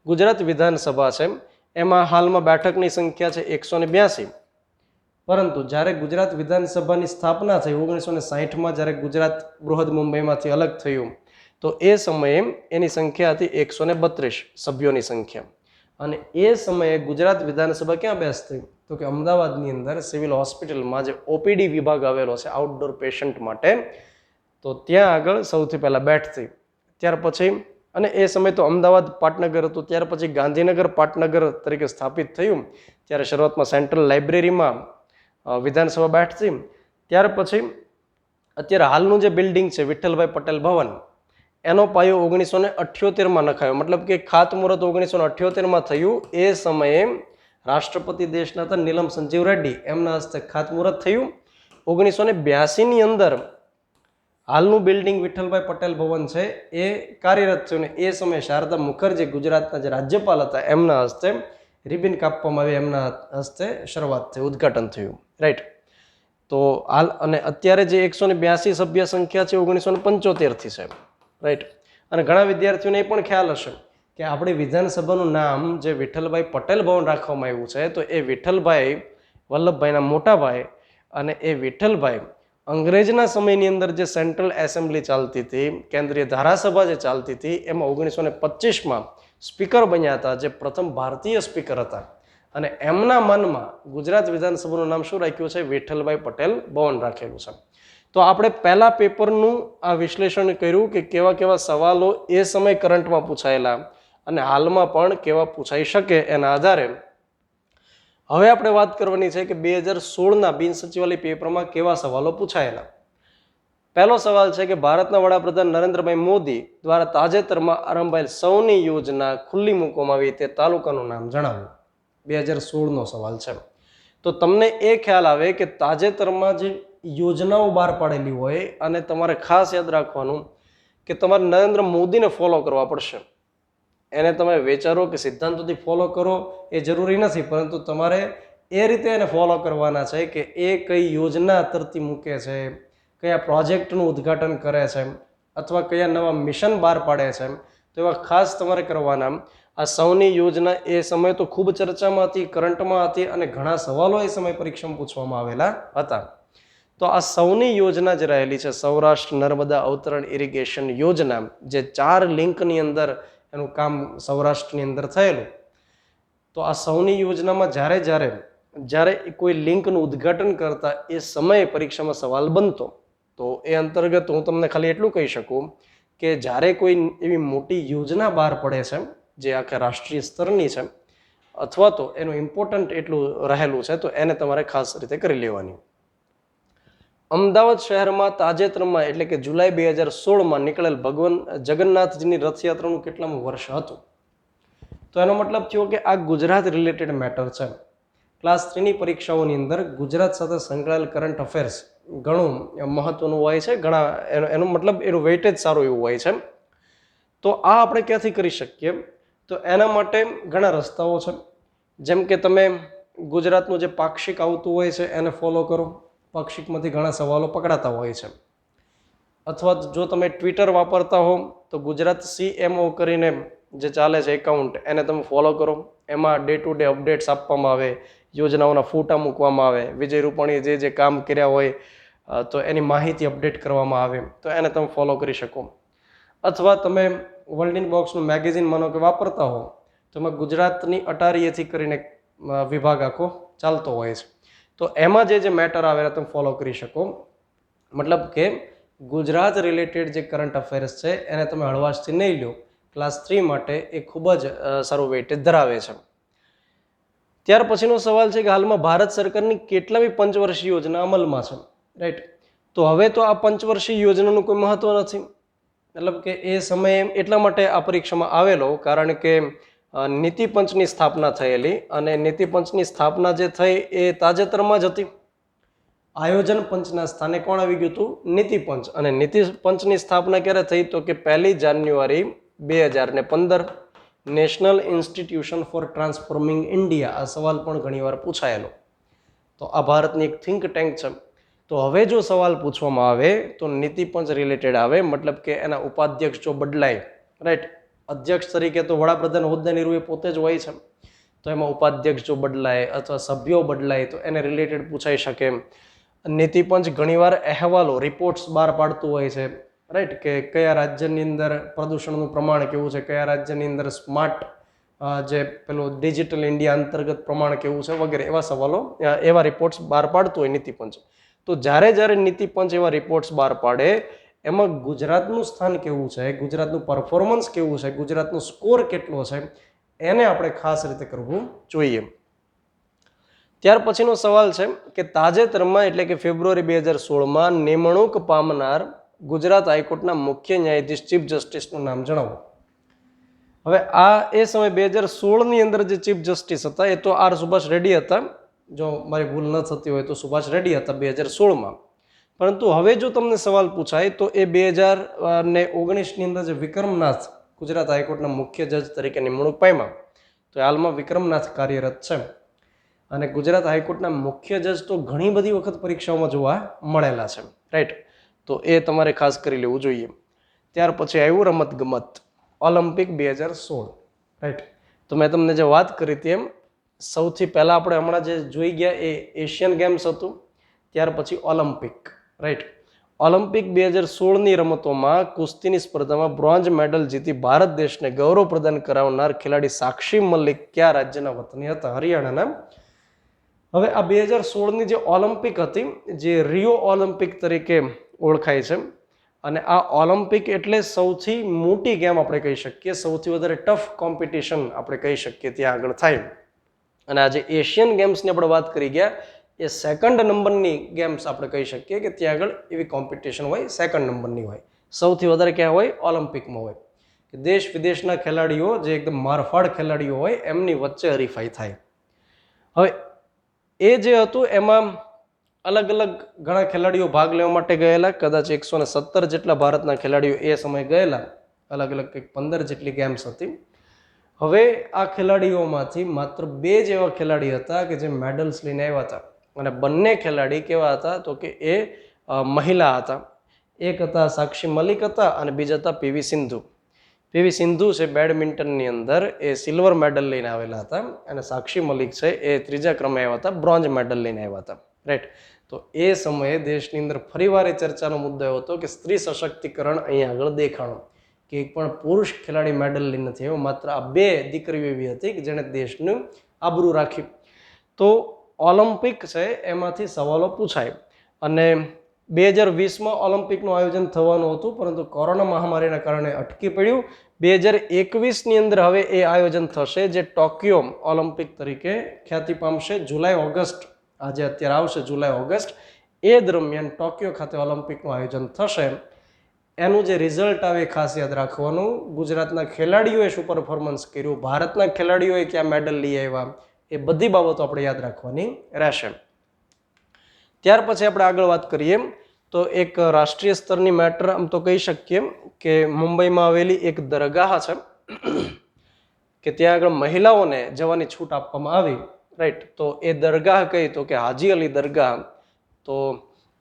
ગુજરાત વિધાનસભા છે એમાં હાલમાં બેઠકની સંખ્યા છે 182, પરંતુ જ્યારે ગુજરાત વિધાનસભાની સ્થાપના થઈ 1960માં, જ્યારે ગુજરાત બૃહદ મુંબઈમાંથી અલગ થયું, તો એ સમયે એની સંખ્યા હતી 132 સભ્યોની સંખ્યા. અને એ સમયે ગુજરાત વિધાનસભા ક્યાં બેસતી? તો કે અમદાવાદની અંદર સિવિલ હોસ્પિટલમાં જે ઓપીડી વિભાગ આવેલો છે આઉટડોર પેશન્ટ માટે, તો ત્યાં આગળ સૌથી પહેલા બેઠતી. ત્યાર પછી અને એ સમય તો અમદાવાદ પાટનગર હતું, ત્યાર પછી ગાંધીનગર પાટનગર તરીકે સ્થાપિત થયું, ત્યારે શરૂઆતમાં સેન્ટ્રલ લાઇબ્રેરીમાં વિધાનસભા બેઠતી. ત્યાર પછી અત્યારે હાલનું જે બિલ્ડિંગ છે વિઠ્ઠલભાઈ પટેલ ભવન, એનો પાયો 1978માં નખાયો, મતલબ કે ખાતમુહૂર્ત 1978માં થયું. એ સમયે રાષ્ટ્રપતિ દેશના હતા નીલમ સંજીવ રેડ્ડી, એમના હસ્તે ખાતમુહૂર્ત થયું. 1982ની અંદર હાલનું બિલ્ડિંગ વિઠ્ઠલભાઈ પટેલ ભવન છે એ કાર્યરત થયું ને એ સમયે શારદા મુખર્જી ગુજરાતના જે રાજ્યપાલ હતા એમના હસ્તે રિબિન કાપવામાં આવી, એમના હસ્તે શરૂઆત થઈ, ઉદ્ઘાટન થયું. રાઈટ. તો હાલ અને અત્યારે જે 182 સભ્ય સંખ્યા છે 1975થી છે. રાઈટ. અને ઘણા વિદ્યાર્થીઓને એ પણ ખ્યાલ હશે કે આપણી વિધાનસભાનું નામ જે વિઠ્ઠલભાઈ પટેલ ભવન રાખવામાં આવ્યું છે તો એ વિઠ્ઠલભાઈ વલ્લભભાઈના મોટા ભાઈ અને એ વિઠ્ઠલભાઈ અંગ્રેજના સમયની અંદર જે સેન્ટ્રલ એસેમ્બલી ચાલતી હતી, કેન્દ્રીય ધારાસભા જે ચાલતી હતી, એમાં 1925માં સ્પીકર બન્યા હતા, જે પ્રથમ ભારતીય સ્પીકર હતા. અને એમના માનમાં ગુજરાત વિધાનસભાનું નામ શું રાખ્યું છે? વિઠ્ઠલભાઈ પટેલ ભવન રાખેલું છે. તો આપણે પહેલા પેપરનું આ વિશ્લેષણ કર્યું કે કેવા કેવા સવાલો એ સમય કરંટમાં પૂછાયેલા અને હાલમાં પણ કેવા પૂછાઈ શકે એના આધારે હવે આપણે વાત કરવાની છે કે 2016ના બિન સચિવાલય પેપરમાં કેવા સવાલો પૂછાયેલા. પહેલો સવાલ છે કે ભારતના વડાપ્રધાન નરેન્દ્રભાઈ મોદી દ્વારા તાજેતરમાં આરંભાયેલ સૌની યોજના ખુલ્લી મૂકવામાં આવી તે તાલુકાનું નામ જણાવો. 2016નો સવાલ છે. તો તમને એ ખ્યાલ આવે કે તાજેતરમાં જે યોજનાઓ બહાર પાડેલી હોય અને તમારે ખાસ યાદ રાખવાનું કે તમારે નરેન્દ્ર મોદીને ફોલો કરવા પડશે. એને તમે વિચારો કે સિદ્ધાંતોથી ફોલો કરો એ જરૂરી નથી, પરંતુ તમારે એ રીતે એને ફોલો કરવાના છે કે એ કઈ યોજના તરતી મૂકે છે, કયા પ્રોજેક્ટનું ઉદ્ઘાટન કરે છે અથવા કયા નવા મિશન બહાર પાડે છે. તો એવા ખાસ તમારે કરવાના. આ સૌની યોજના એ સમયે તો ખૂબ ચર્ચામાં હતી, કરંટમાં હતી અને ઘણા સવાલો એ સમય પરીક્ષામાં પૂછવામાં આવેલા હતા. તો આ સૌની યોજના જે રહેલી છે, સૌરાષ્ટ્ર નર્મદા અવતરણ ઇરિગેશન યોજના, જે 4 લિંકની અંદર એનું કામ સૌરાષ્ટ્રની અંદર થયેલું. તો આ સૌની યોજનામાં જ્યારે કોઈ લિંકનું ઉદ્ઘાટન કરતા એ સમયે પરીક્ષામાં સવાલ બનતો. તો એ અંતર્ગત હું તમને ખાલી એટલું કહી શકું કે જ્યારે કોઈ એવી મોટી યોજના બહાર પડે છે જે આખા રાષ્ટ્રીય સ્તરની છે અથવા તો એનું ઇમ્પોર્ટન્ટ એટલું રહેલું છે તો એને તમારે ખાસ રીતે કરી લેવાની. અમદાવાદ શહેરમાં તાજેતરમાં એટલે કે જુલાઈ 2016માં નીકળેલ ભગવાન જગન્નાથજીની રથયાત્રાનું કેટલામું વર્ષ હતું? તો એનો મતલબ થયો કે આ ગુજરાત રિલેટેડ મેટર છે. ક્લાસ 3ની પરીક્ષાઓની અંદર ગુજરાત સાથે સંકળાયેલ કરંટ અફેર્સ ઘણું મહત્વનું હોય છે, ઘણા એનો મતલબ એનું વેઇટેજ સારું એવું હોય છે. તો આ આપણે ક્યાંથી કરી શકીએ? તો એના માટે ઘણા રસ્તાઓ છે. જેમ કે તમે ગુજરાતનું જે પાક્ષિક આવતું હોય છે એને ફોલો કરો, પાક્ષિકમાંથી ઘણા સવાલો પકડાતા હોય છે. અથવા જો તમે ટ્વિટર વાપરતા હો તો ગુજરાત CMO કરીને જે ચાલે છે એકાઉન્ટ, એને તમે ફોલો કરો. એમાં ડે ટુ ડે અપડેટ્સ આપવામાં આવે, યોજનાઓના ફોટા મૂકવામાં આવે, વિજય રૂપાણીએ જે કામ કર્યા હોય તો એની માહિતી અપડેટ કરવામાં આવે, તો એને તમે ફોલો કરી શકો. અથવા તમે વર્લ્ડ ઇન બોક્સનું મેગેઝિન માનો કે વાપરતા હો તો એમાં ગુજરાતની અટારીએથી કરીને વિભાગ આખો ચાલતો હોય છે. તો એમાં જે મેટર આવે એને તમે ફોલો કરી શકો. મતલબ કે ગુજરાત રિલેટેડ જે કરંટ અફેર્સ છે એને તમે હળવાશથી નહીં લો. ક્લાસ 3 માટે એ ખૂબ જ સારું વેઇટેજ ધરાવે છે. ત્યાર પછીનો સવાલ છે કે હાલમાં ભારત સરકારની કેટલામી પંચવર્ષીય યોજના અમલમાં છે? રાઈટ. તો હવે તો આ પંચવર્ષીય યોજનાનું કોઈ મહત્વ નથી. મતલબ કે એ સમયે એટલા માટે આ પરીક્ષામાં આવેલો કારણ કે નીતિ પંચની સ્થાપના થયેલી અને નીતિ પંચની સ્થાપના જે થઈ એ તાજેતરમાં જ હતી. આયોજન પંચના સ્થાને કોણ આવી ગયું હતું? નીતિ પંચ. અને નીતિ પંચની સ્થાપના ક્યારે થઈ? તો કે 1 January 2015. National institution for transforming India. આ સવાલ પણ ઘણીવાર પૂછાયેલો. તો આ ભારતની એક થિંક ટેન્ક છે. તો હવે જો સવાલ પૂછવામાં આવે તો નીતિ પંચ રિલેટેડ આવે, મતલબ કે એના ઉપાધ્યક્ષ જો બદલાય, રાઈટ, અધ્યક્ષ તરીકે તો વડાપ્રધાન હોદ્દાની રૂએ પોતે જ હોય છે, તો એમાં ઉપાધ્યક્ષ જો બદલાય અથવા સભ્યો બદલાય તો એને રિલેટેડ પૂછાઈ શકે. નીતિ પંચ ઘણીવાર અહેવાલો, રિપોર્ટ્સ બહાર પાડતું હોય છે, રાઈટ, કે કયા રાજ્યની અંદર પ્રદૂષણનું પ્રમાણ કેવું છે, કયા રાજ્યની અંદર સ્માર્ટ જે પેલું ડિજિટલ ઇન્ડિયા અંતર્ગત પ્રમાણ કેવું છે વગેરે એવા સવાલો, એવા રિપોર્ટ્સ બહાર પાડતું હોય નીતિ પંચ. તો જ્યારે નીતિ પંચ એવા રિપોર્ટ્સ બહાર પાડે એમાં ગુજરાતનું સ્થાન કેવું છે, ગુજરાતનું પરફોર્મન્સ કેવું છે, ગુજરાતનો સ્કોર કેટલો છે, એને આપણે ખાસ રીતે કરવું જોઈએ. ત્યાર પછીનો સવાલ છે કે તાજેતરમાં એટલે કે ફેબ્રુઆરી 2016માં નિમણૂક પામનાર ગુજરાત હાઈકોર્ટના મુખ્ય ન્યાયાધીશ ચીફ જસ્ટિસનું નામ જણાવો. હવે આ એ સમય 2016ની અંદર જે ચીફ જસ્ટિસ હતા એ તો આર સુભાષ રેડ્ડી હતા, જો મારી ભૂલ ન થતી હોય તો સુભાષ રેડ્ડી હતા 2016માં. પરંતુ હવે જો તમને સવાલ પૂછાય તો એ 2019ની અંદર જે વિક્રમનાથ ગુજરાત હાઈકોર્ટના મુખ્ય જજ તરીકે નિમણૂક પામ્યા, તો હાલમાં વિક્રમનાથ કાર્યરત છે. અને ગુજરાત હાઈકોર્ટના મુખ્ય જજ તો ઘણી બધી વખત પરીક્ષાઓમાં જોવા મળેલા છે, રાઈટ. તો એ તમારે ખાસ કરી લેવું જોઈએ. ત્યાર પછી આવ્યું રમતગમત, ઓલિમ્પિક 2016, રાઈટ. તો મેં તમને જે વાત કરી હતી એમ સૌથી પહેલાં આપણે હમણાં જે જોઈ ગયા એ એશિયન ગેમ્સ હતું, ત્યાર પછી ઓલિમ્પિક, રાઈટ. ઓલિમ્પિક 2016ની રમતોમાં કુસ્તીની સ્પર્ધામાં બ્રોન્ઝ મેડલ જીતી ભારત દેશને ગૌરવ પ્રદાન કરાવનાર ખેલાડી સાક્ષી મલિક કયા રાજ્યના વતની હતા? હરિયાણાના. હવે આ 2016ની જે ઓલિમ્પિક હતી, જે રિયો ઓલિમ્પિક તરીકે ઓળખાય છે, અને આ ઓલિમ્પિક એટલે સૌથી મોટી ગેમ આપણે કહી શકીએ, સૌથી વધારે ટફ કોમ્પિટિશન આપણે કહી શકીએ ત્યાં આગળ થાય. અને આ જે એશિયન ગેમ્સની આપણે વાત કરી ગયા એ સેકન્ડ નંબરની ગેમ્સ આપણે કહી શકીએ કે ત્યાં આગળ એવી કોમ્પિટિશન હોય સેકન્ડ નંબરની હોય. સૌથી વધારે ક્યાં હોય? ઓલિમ્પિકમાં હોય. કે દેશ વિદેશના ખેલાડીઓ જે એકદમ મારફાડ ખેલાડીઓ હોય એમની વચ્ચે હરીફાઈ થાય. હવે એ જે હતું એમાં અલગ અલગ ઘણા ખેલાડીઓ ભાગ લેવા માટે ગયેલા, કદાચ 117 જેટલા ભારતના ખેલાડીઓ એ સમયે ગયેલા, અલગ અલગ કંઈક 15 જેટલી ગેમ્સ હતી. હવે આ ખેલાડીઓમાંથી માત્ર 2 જ એવા ખેલાડી હતા કે જે મેડલ્સ લઈને આવ્યા હતા, અને બંને ખેલાડી કેવા હતા તો કે એ મહિલા હતા. એક હતા સાક્ષી મલિક હતા અને બીજા હતા પીવી સિંધુ. પીવી સિંધુ છે બેડમિન્ટનની અંદર એ સિલ્વર મેડલ લઈને આવેલા હતા, અને સાક્ષી મલિક છે એ ત્રીજા ક્રમે આવ્યા હતા, બ્રોન્ઝ મેડલ લઈને આવ્યા હતા, રાઈટ. તો એ સમયે દેશની અંદર ફરીવાર એ ચર્ચાનો મુદ્દો એવો હતો કે સ્ત્રી સશક્તિકરણ અહીંયા આગળ દેખાણું, કે એક પણ પુરુષ ખેલાડી મેડલ લઈ નથી આવ્યો, માત્ર આ 2 દીકરીઓ એવી હતી કે જેણે દેશનું આબરૂ રાખી. તો ઓલિમ્પિક છે એમાંથી સવાલો પૂછાય. અને 2020માં ઓલિમ્પિકનું આયોજન થવાનું હતું, પરંતુ કોરોના મહામારીના કારણે અટકી પડ્યું. 2021ની અંદર હવે એ આયોજન થશે, જે ટોક્યો ઓલિમ્પિક તરીકે ખ્યાતિ પામશે. જુલાઈ-ઓગસ્ટ, આજે અત્યારે આવશે જુલાઈ-ઓગસ્ટ, એ દરમિયાન ટોક્યો ખાતે ઓલિમ્પિકનું આયોજન થશે. એનું જે રિઝલ્ટ આવે ખાસ યાદ રાખવાનું. ગુજરાતના ખેલાડીઓએ શું પરફોર્મન્સ કર્યું, ભારતના ખેલાડીઓએ ક્યાં મેડલ લઈ આવ્યા, એ બધી બાબતો આપણે યાદ રાખવાની રહેશે. ત્યાર પછી આપણે આગળ વાત કરીએ તો એક રાષ્ટ્રીય સ્તરની મેટર આમ તો કહી શકીએ કે મુંબઈમાં આવેલી એક દરગાહ છે કે ત્યાં આગળ મહિલાઓને જવાની છૂટ આપવામાં આવી, રાઈટ. તો એ દરગાહ કઈ તો કે હાજી અલી દરગાહ. તો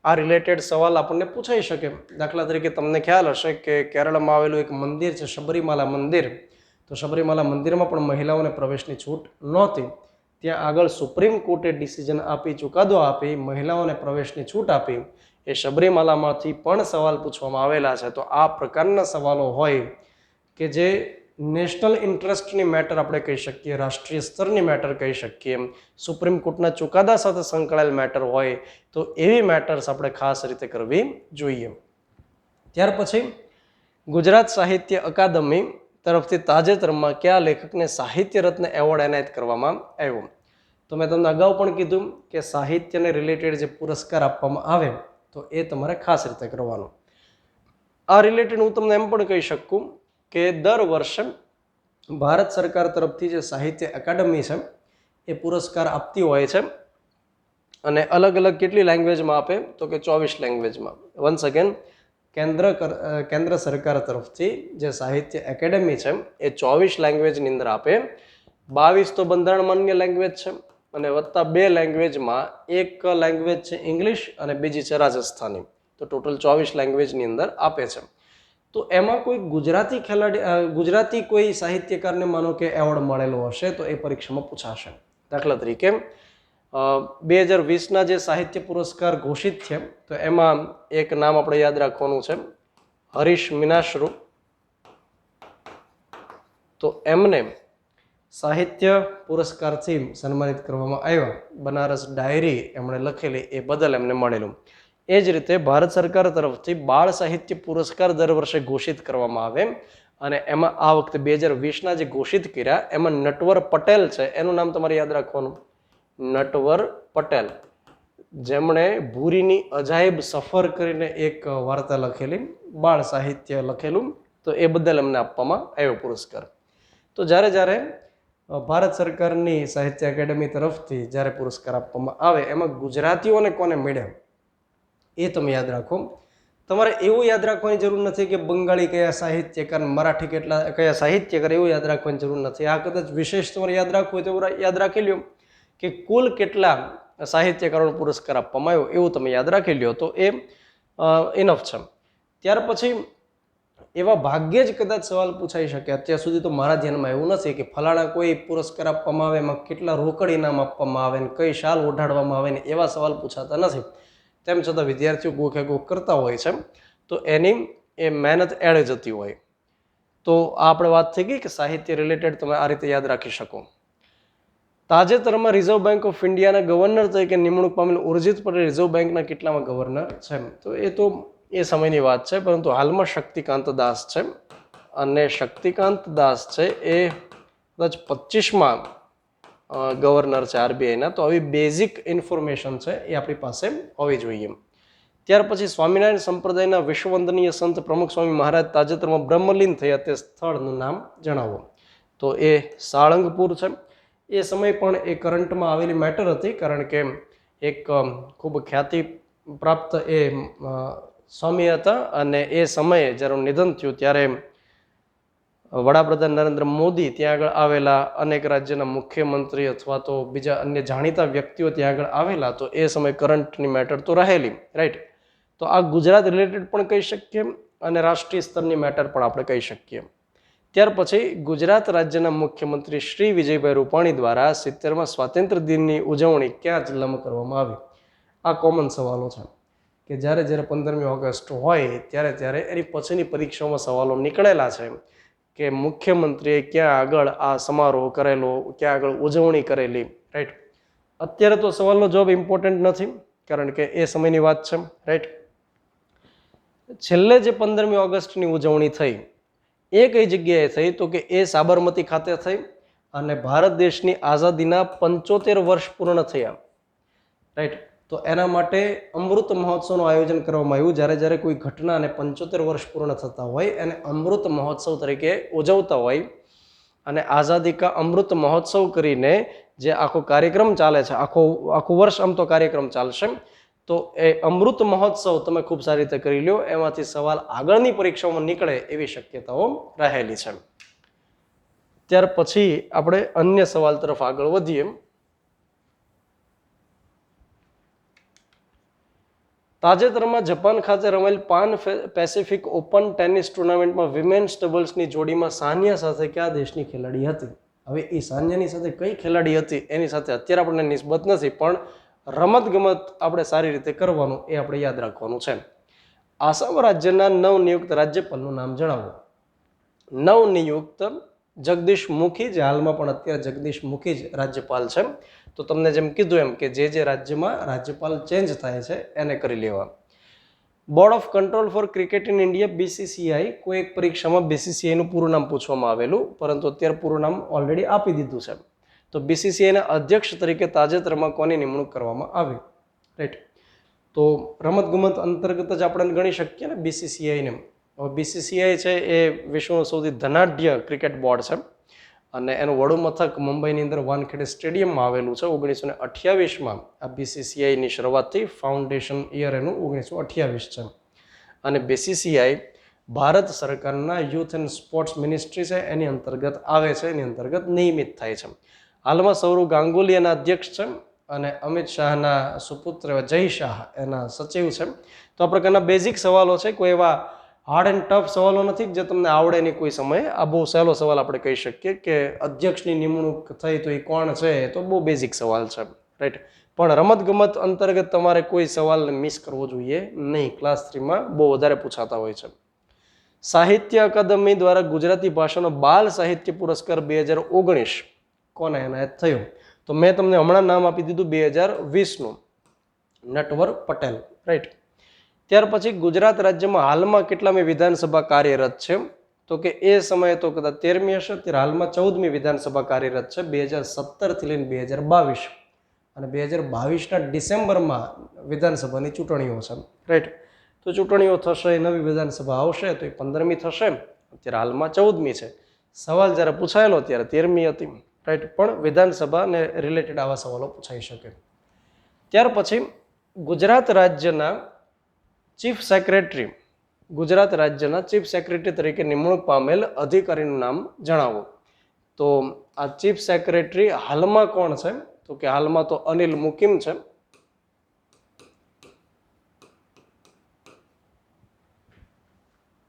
આ રિલેટેડ સવાલ આપણને પૂછાઈ શકે. દાખલા તરીકે તમને ખ્યાલ હશે કે કેરળમાં આવેલું એક મંદિર છે શબરીમાલા મંદિર. તો શબરીમાલા મંદિરમાં પણ મહિલાઓને પ્રવેશની છૂટ નહોતી. ત્યાં આગળ સુપ્રીમ કોર્ટે ડિસિઝન આપી, ચુકાદો આપી, મહિલાઓને પ્રવેશની છૂટ આપી. એ શબરીમાલામાંથી પણ સવાલ પૂછવામાં આવેલા છે. તો આ પ્રકારના સવાલો હોય કે જે નેશનલ ઇન્ટરેસ્ટની મેટર આપણે કહી શકીએ, રાષ્ટ્રીય સ્તરની મેટર કહી શકીએ, સુપ્રીમ કોર્ટના ચુકાદા સાથે સંકળાયેલ મેટર હોય, તો એવી મેટર્સ આપણે ખાસ રીતે કરવી જોઈએ. ત્યાર પછી ગુજરાત સાહિત્ય અકાદમી તરફથી તાજેતરમાં કયા લેખકને સાહિત્ય રત્ન એવોર્ડ એનાયત કરવામાં આવ્યો? તો મેં તમને અગાઉ પણ કીધું કે સાહિત્યને રિલેટેડ જે પુરસ્કાર આપવામાં આવે તો એ તમારે ખાસ રીતે કરવાનો. આ રિલેટેડ હું તમને એમ પણ કહી શકું કે દર વર્ષે ભારત સરકાર તરફથી જે સાહિત્ય એકેડમી છે એ પુરસ્કાર આપતી હોય છે, અને અલગ અલગ કેટલી લેંગ્વેજમાં આપે તો કે 24 લેંગ્વેજમાં. વન્સ અગેન, કેન્દ્ર સરકાર તરફથી જે સાહિત્ય એકેડમી છે એ 24 લેંગ્વેજની અંદર આપે. 22 તો બંધારણ માન્ય લેંગ્વેજ છે, અને વત્તા 2 લેંગ્વેજમાં, એક લેંગ્વેજ છે ઇંગ્લિશ અને બીજી છે રાજસ્થાની. તો ટોટલ 24 લેંગ્વેજની અંદર આપે છે. તો એમાં કોઈ ગુજરાતી કોઈ સાહિત્યકારને માનો કે એવોર્ડ મળેલો હશે તો એ પરીક્ષામાં પૂછાશે. દાખલા તરીકે 2020ના જે સાહિત્ય પુરસ્કાર ઘોષિત છે તો એમાં એક નામ આપણે યાદ રાખવાનું છે, હરીશ મીનાશ્રુ. તો એમને સાહિત્ય પુરસ્કારથી સન્માનિત કરવામાં આવ્યા. બનારસ ડાયરી એમણે લખેલી એ બદલ એમને મળેલું. એ જ રીતે ભારત સરકાર તરફથી બાળ સાહિત્ય પુરસ્કાર દર વર્ષે ઘોષિત કરવામાં આવે, અને એમાં આ વખતે 2020ના જે ઘોષિત કર્યા એમાં નટવર પટેલ છે, એનું નામ તમારે યાદ રાખવાનું. નટવર પટેલ, જેમણે ભૂરીની અજાયબ સફર કરીને એક વાર્તા લખેલી, બાળ સાહિત્ય લખેલું, તો એ બદલ એમને આપવામાં આવ્યો પુરસ્કાર. તો જ્યારે ભારત સરકારની સાહિત્ય એકેડેમી તરફથી જ્યારે પુરસ્કાર આપવામાં આવે એમાં ગુજરાતીઓને કોને મળ્યા એ તમે યાદ રાખો. તમારે એવું યાદ રાખવાની જરૂર નથી કે બંગાળી કયા સાહિત્યકાર, મરાઠી કયા સાહિત્યકાર, એવું યાદ રાખવાની જરૂર નથી. આ કદાચ વિશેષ તમારે યાદ રાખવું હોય તો યાદ રાખી લ્યો કે કુલ કેટલા સાહિત્યકારોનો પુરસ્કાર આપવામાં આવ્યો એવું તમે યાદ રાખી લ્યો તો એ ઇનફ છે. ત્યાર પછી એવા ભાગ્યે જ કદાચ સવાલ પૂછાઈ શકે. અત્યાર સુધી તો મારા ધ્યાનમાં એવું નથી કે ફલાણા કોઈ પુરસ્કાર આપવામાં આવે એમાં કેટલા રોકડ ઇનામ આપવામાં આવે ને કઈ શાલ ઓઢાડવામાં આવે ને એવા સવાલ પૂછાતા નથી. તેમ છતાં વિદ્યાર્થીઓ ગોખે ગોખ કરતા હોય છે તો એની એ મહેનત એડ જતી હોય. તો આ આપણે વાત થઈ ગઈ કે સાહિત્ય રિલેટેડ તમે આ રીતે યાદ રાખી શકો. તાજેતરમાં રિઝર્વ બેંક ઓફ ઇન્ડિયાના ગવર્નર તરીકે નિમણૂક પામેલ ઉર્જિત પટેલ રિઝર્વ બેંકના કેટલામાં ગવર્નર છે? તો એ સમયની વાત છે, પરંતુ હાલમાં શક્તિકાંત દાસ છે. અને શક્તિકાંત દાસ છે એ કદાચ 25માં ગવર્નર છે આરબીઆઈના. તો આવી બેઝિક ઇન્ફોર્મેશન છે એ આપણી પાસે હોવી જોઈએ. ત્યાર પછી સ્વામિનારાયણ સંપ્રદાયના વિશ્વવંદનીય સંત પ્રમુખ સ્વામી મહારાજ તાજેતરમાં બ્રહ્મલીન થયા તે સ્થળનું નામ જણાવો. તો એ સાળંગપુર છે. એ સમય પણ એ કરંટમાં આવેલી મેટર હતી, કારણ કે એક ખૂબ ખ્યાતિ પ્રાપ્ત એ સ્વામી હતા અને એ સમયે જ્યારે નિધન થયું ત્યારે વડાપ્રધાન નરેન્દ્ર મોદી ત્યાં આગળ આવેલા, અનેક રાજ્યના મુખ્યમંત્રી અથવા તો બીજા અન્ય જાણીતા વ્યક્તિઓ ત્યાં આગળ આવેલા. તો એ સમય કરંટની મેટર તો રહેલી, રાઈટ. તો આ ગુજરાત રિલેટેડ પણ કહી શકીએ અને રાષ્ટ્રીય સ્તરની મેટર પણ આપણે કહી શકીએ. ત્યાર પછી ગુજરાત રાજ્યના મુખ્યમંત્રી શ્રી વિજયભાઈ રૂપાણી દ્વારા 70મા સ્વાતંત્ર્ય દિનની ઉજવણી કયા જિલ્લામાં કરવામાં આવી? આ કોમન સવાલો છે કે જ્યારે 15મી ઓગસ્ટ હોય ત્યારે એની પછીની પરીક્ષાઓમાં સવાલો નીકળેલા છે કે મુખ્યમંત્રીએ ક્યાં આગળ આ સમારોહ કરેલો, ક્યાં આગળ ઉજવણી કરેલી, રાઈટ. અત્યારે તો સવાલનો જવાબ ઇમ્પોર્ટન્ટ નથી, કારણ કે એ સમયની વાત છે, રાઈટ. છેલ્લે જે 15મી ઓગસ્ટની ઉજવણી થઈ એ કઈ જગ્યાએ થઈ? તો કે એ સાબરમતી ખાતે થઈ અને ભારત દેશની આઝાદીના 75 વર્ષ પૂર્ણ થયા, રાઈટ. તો એના માટે અમૃત મહોત્સવનું આયોજન કરવામાં આવ્યું. જ્યારે કોઈ ઘટના અને 75 વર્ષ પૂર્ણ થતા હોય એને અમૃત મહોત્સવ તરીકે ઉજવતા હોય અને આઝાદી કા અમૃત મહોત્સવ કરીને જે આખો કાર્યક્રમ ચાલે છે, આખું વર્ષ આમ તો કાર્યક્રમ ચાલશે. તો એ અમૃત મહોત્સવ તમે ખૂબ સારી રીતે કરી લ્યો, એમાંથી સવાલ આગળની પરીક્ષાઓમાં નીકળે એવી શક્યતાઓ રહેલી છે. ત્યાર પછી આપણે અન્ય સવાલ તરફ આગળ વધીએ. તાજેતરમાં જાપાન ખાતે રમાયેલ પાન પેસિફિક ઓપન ટેનિસ ટુર્નામેન્ટમાં વિમેન્સ ડબલ્સની જોડીમાં સાનિયા સાથે કયા દેશની ખેલાડી હતી? હવે એ સાનિયાની સાથે કઈ ખેલાડી હતી એની સાથે અત્યારે આપણને નિસ્બત નથી, પણ રમતગમત આપણે સારી રીતે કરવાનું એ આપણે યાદ રાખવાનું છે. આસામ રાજ્યના નવનિયુક્ત રાજ્યપાલનું નામ જણાવો. નવનિયુક્ત જગદીશ મુખી, જે હાલમાં પણ અત્યારે જગદીશ મુખી જ રાજ્યપાલ છે. તો તમને જેમ કીધું એમ કે જે રાજ્યમાં રાજ્યપાલ ચેન્જ થાય છે એને કરી લેવા. Board of control for cricket in India BCCI, કોઈ એક પરીક્ષામાં BCCIનું પૂરું નામ પૂછવામાં આવેલું, પરંતુ અત્યારે પૂરું નામ ઓલરેડી આપી દીધું છે. તો BCCIના અધ્યક્ષ તરીકે તાજેતરમાં કોની નિમણૂક કરવામાં આવી? રાઈટ. તો રમતગમત અંતર્ગત જ આપણે ગણી શકીએ ને BCCIને. હવે BCCI છે એ વિશ્વનું સૌથી ધનાઢ્ય ક્રિકેટ બોર્ડ છે અને એનું વડું મથક મુંબઈની અંદર વાનખેડે સ્ટેડિયમમાં આવેલું છે. 1928માં આ BCCIની શરૂઆત થઈ. ફાઉન્ડેશન યર એનું 1928 છે. અને BCCI ભારત સરકારના યુથ એન્ડ સ્પોર્ટ્સ મિનિસ્ટ્રી છે એની અંતર્ગત આવે છે, એની અંતર્ગત નિયમિત થાય છે. હાલમાં સૌરવ ગાંગુલી એના અધ્યક્ષ છે અને અમિત શાહના સુપુત્ર જય શાહ એના સચિવ છે. તો આ પ્રકારના બેઝિક સવાલો છે, કોઈ એવા હાર્ડ એન્ડ ટફ સવાલો નથી જે તમને આવડે નહીં કોઈ સમયે. આ બહુ સહેલો સવાલ આપણે કહી શકીએ કે અધ્યક્ષની નિમણૂક થઈ તો એ કોણ છે, તો બહુ બેઝિક સવાલ છે, રાઈટ. પણ રમતગમત અંતર્ગત તમારે કોઈ સવાલને મિસ કરવો જોઈએ નહીં. ક્લાસ 3માં બહુ વધારે પૂછાતા હોય છે. સાહિત્ય અકાદમી દ્વારા ગુજરાતી ભાષાનો બાલ સાહિત્ય પુરસ્કાર 2019 કોને એનાયત થયો? તો મેં તમને હમણાં નામ આપી દીધું 2020નું, નટવર પટેલ, રાઈટ. ત્યાર પછી ગુજરાત રાજ્યમાં હાલમાં કેટલામી વિધાનસભા કાર્યરત છે? તો કે એ સમયે તો કદાચ 13મી હશે, ત્યારે હાલમાં 14મી વિધાનસભા કાર્યરત છે. 2017થી લઈને 2022 અને 2022ના ડિસેમ્બરમાં વિધાનસભાની ચૂંટણીઓ છે, રાઈટ. તો ચૂંટણીઓ થશે, નવી વિધાનસભા આવશે તો એ 15મી થશે, અત્યારે હાલમાં 14મી છે. સવાલ જ્યારે પૂછાયેલો ત્યારે 13મી હતી, રાઈટ. પણ વિધાનસભાને રિલેટેડ આવા સવાલો પૂછાઈ શકે. ત્યાર પછી ગુજરાત રાજ્યના ચીફ સેક્રેટરી, ગુજરાત રાજ્યના ચીફ સેક્રેટરી તરીકે નિમણૂક પામેલ અધિકારીનું નામ જણાવો. તો આ ચીફ સેક્રેટરી હાલમાં કોણ છે? તો કે હાલમાં તો અનિલ મુકિમ છે.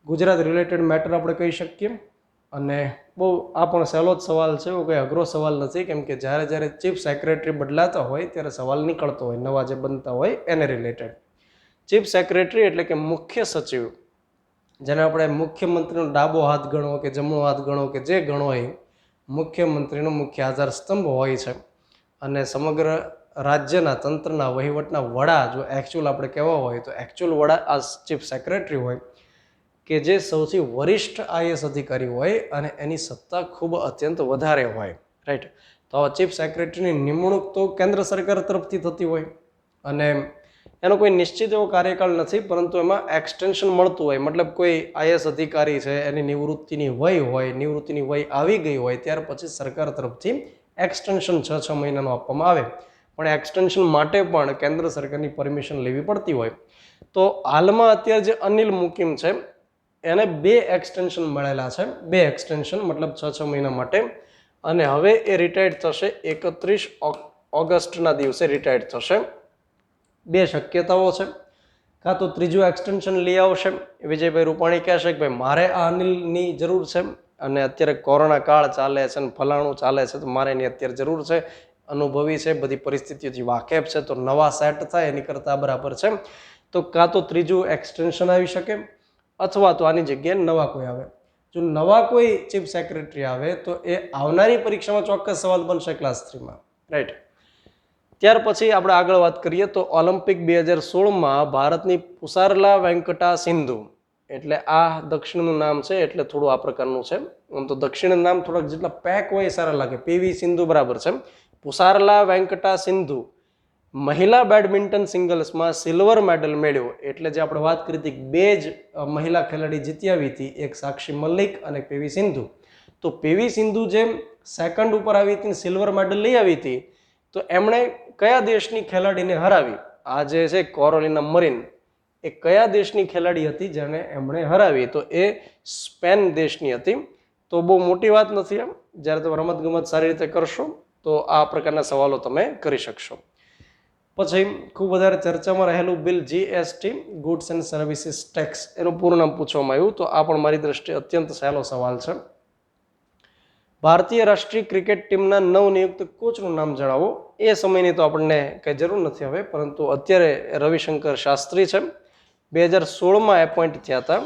ગુજરાત રિલેટેડ મેટર આપણે કહી શકીએ. અને બહુ આ પણ સહેલો જ સવાલ છે, એવો કંઈ અઘરો સવાલ નથી, કેમ કે જ્યારે ચીફ સેક્રેટરી બદલાતા હોય ત્યારે સવાલ નીકળતો હોય, નવા જે બનતા હોય એને રિલેટેડ. ચીફ સેક્રેટરી એટલે કે મુખ્ય સચિવ, જેને આપણે મુખ્યમંત્રીનો ડાબો હાથ ગણો કે જમણો હાથ ગણો કે જે ગણો હોય, મુખ્યમંત્રીનો મુખ્ય આધાર સ્તંભ હોય છે. અને સમગ્ર રાજ્યના તંત્રના વહીવટના વડા, જો એકચ્યુઅલ આપણે કહેવા હોય તો એકચ્યુઅલ વડા આ ચીફ સેક્રેટરી હોય, કે જે સૌથી વરિષ્ઠ આઈએએસ અધિકારી હોય અને એની સત્તા ખૂબ અત્યંત વધારે હોય, રાઈટ. તો આ ચીફ સેક્રેટરીની નિમણૂક તો કેન્દ્ર સરકાર તરફથી થતી હોય અને એનો કોઈ નિશ્ચિત એવો કાર્યકાળ નથી, પરંતુ એમાં એક્સટેન્શન મળતું હોય. મતલબ કોઈ આઈએએસ અધિકારી છે, એની નિવૃત્તિની વય હોય, નિવૃત્તિની વય આવી ગઈ હોય, ત્યાર પછી સરકાર તરફથી એક્સટેન્શન 6 મહિનાનું આપવામાં આવે. પણ એક્સટેન્શન માટે પણ કેન્દ્ર સરકારની પરમિશન લેવી પડતી હોય. તો હાલમાં અત્યારે જે અનિલ મુકિમ છે એને 2 એક્સટેન્શન મળેલા છે. 2 એક્સટેન્શન મતલબ 6 મહિના માટે. અને હવે એ રિટાયર્ડ થશે 31 ઓગસ્ટના દિવસે રિટાયર્ડ થશે. 2 શક્યતાઓ છે. કાં તો ત્રીજું એક્સટેન્શન લઈ આવશે, વિજયભાઈ રૂપાણી કહેશે કે ભાઈ મારે આ અનિલની જરૂર છે અને અત્યારે કોરોના કાળ ચાલે છે અને ફલાણું ચાલે છે, તો મારે એની અત્યારે જરૂર છે, અનુભવી છે, બધી પરિસ્થિતિઓથી વાકેફ છે, તો નવા સેટ થાય એની કરતાં બરાબર છે. તો કાં તો ત્રીજું એક્સટેન્શન આવી શકે, અથવા તો આની જગ્યાએ નવા કોઈ આવે. જો નવા કોઈ ચીફ સેક્રેટરી આવે તો એ આવનારી પરીક્ષામાં ચોક્કસ સવાલ બનશે ક્લાસ 3માં, રાઈટ. ત્યાર પછી આપણે આગળ વાત કરીએ તો ઓલિમ્પિક 2016માં ભારતની પુસારલા વેંકટા સિંધુ, એટલે આ દક્ષિણનું નામ છે એટલે થોડું આ પ્રકારનું છે. આમ તો દક્ષિણ નામ થોડાક જેટલા પેક હોય સારા લાગે. પીવી સિંધુ બરાબર છે. પુસારલા વેંકટા સિંધુ મહિલા બેડમિન્ટન સિંગલ્સમાં સિલ્વર મેડલ મેળવ્યો. એટલે જે આપણે વાત કરી હતી 2 જ મહિલા ખેલાડી જીતી આવી હતી, એક સાક્ષી મલિક અને પીવી સિંધુ. તો પીવી સિંધુ જે સેકન્ડ ઉપર આવી હતી, સિલ્વર મેડલ લઈ આવી હતી, તો એમણે કયા દેશની ખેલાડીને હરાવી? આ જે છે કોરોલિના મરીન, એ કયા દેશની ખેલાડી હતી જેને એમણે હરાવી? તો એ સ્પેન દેશની હતી. તો બહુ મોટી વાત નથી એમ. જ્યારે તમે રમતગમત સારી રીતે કરશો તો આ પ્રકારના સવાલો તમે કરી શકશો. પછી ખૂબ વધારે ચર્ચામાં રહેલું bill GST, goods and services tax, એનું પૂરું નામ પૂછવામાં આવ્યું. તો આ પણ મારી દ્રષ્ટિએ અત્યંત સહેલો સવાલ છે. ભારતીય રાષ્ટ્રીય ક્રિકેટ ટીમના નવનિયુક્ત કોચનું નામ જણાવો. એ સમયની તો આપણને કંઈ જરૂર નથી હવે, પરંતુ અત્યારે રવિશંકર શાસ્ત્રી છે. 2016માં એપોઇન્ટ થયા હતા.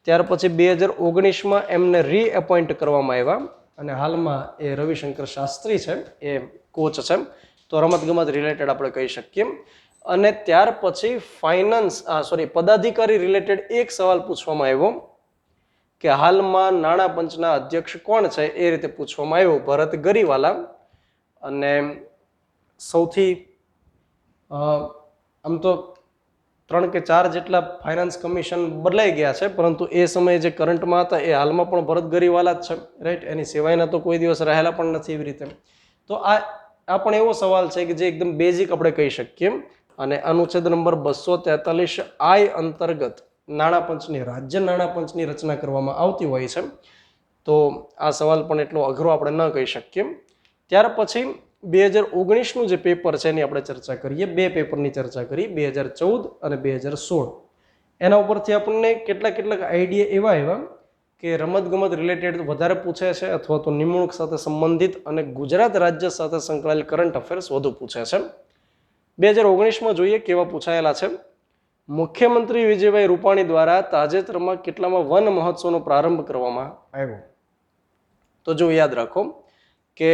ત્યાર પછી 2019માં એમને રીએપોઇન્ટ કરવામાં આવ્યા અને હાલમાં એ રવિશંકર શાસ્ત્રી છે, એ કોચ છે. તો રમતગમત રિલેટેડ આપણે કહી શકીએ. અને ત્યાર પછી પદાધિકારી રિલેટેડ એક સવાલ પૂછવામાં આવ્યો કે હાલમાં નાણાં પંચના અધ્યક્ષ કોણ છે, એ રીતે પૂછવામાં આવ્યો, ભરત ગરીવાલા. અને સૌથી આમ તો 3 કે 4 જેટલા ફાઇનાન્સ કમિશન બદલાઈ ગયા છે, પરંતુ એ સમયે જે કરંટમાં હતા એ હાલમાં પણ ભરત ગરીવાલા જ છે, રાઈટ. એની સિવાયના તો કોઈ દિવસ રહેલા પણ નથી એવી રીતે. તો આ પણ એવો સવાલ છે કે જે એકદમ બેઝિક આપણે કહી શકીએ. અને અનુચ્છેદ નંબર 243 આઈ અંતર્ગત નાણાપંચની, રાજ્ય નાણાપંચની રચના કરવામાં આવતી હોય છે. તો આ સવાલ પણ એટલો અઘરો આપણે ન કહી શકીએ. ત્યાર પછી 2019નું જે પેપર છે એની આપણે ચર્ચા કરીએ. 2 પેપરની ચર્ચા કરી, 2014 અને 2016. એના ઉપરથી આપણને કેટલાક આઈડિયા એવા આવ્યા કે રમતગમત રિલેટેડ વધારે પૂછે છે, અથવા તો નિમણૂક સાથે સંબંધિત અને ગુજરાત રાજ્ય સાથે સંકળાયેલ કરંટ અફેર્સ વધુ પૂછે છે. 2019માં જોઈએ કેવા પૂછાયેલા છે. મુખ્યમંત્રી વિજયભાઈ રૂપાણી દ્વારા તાજેતરમાં કેટલામાં વન મહોત્સવનો પ્રારંભ કરવામાં આવ્યો? તો જો યાદ રાખો કે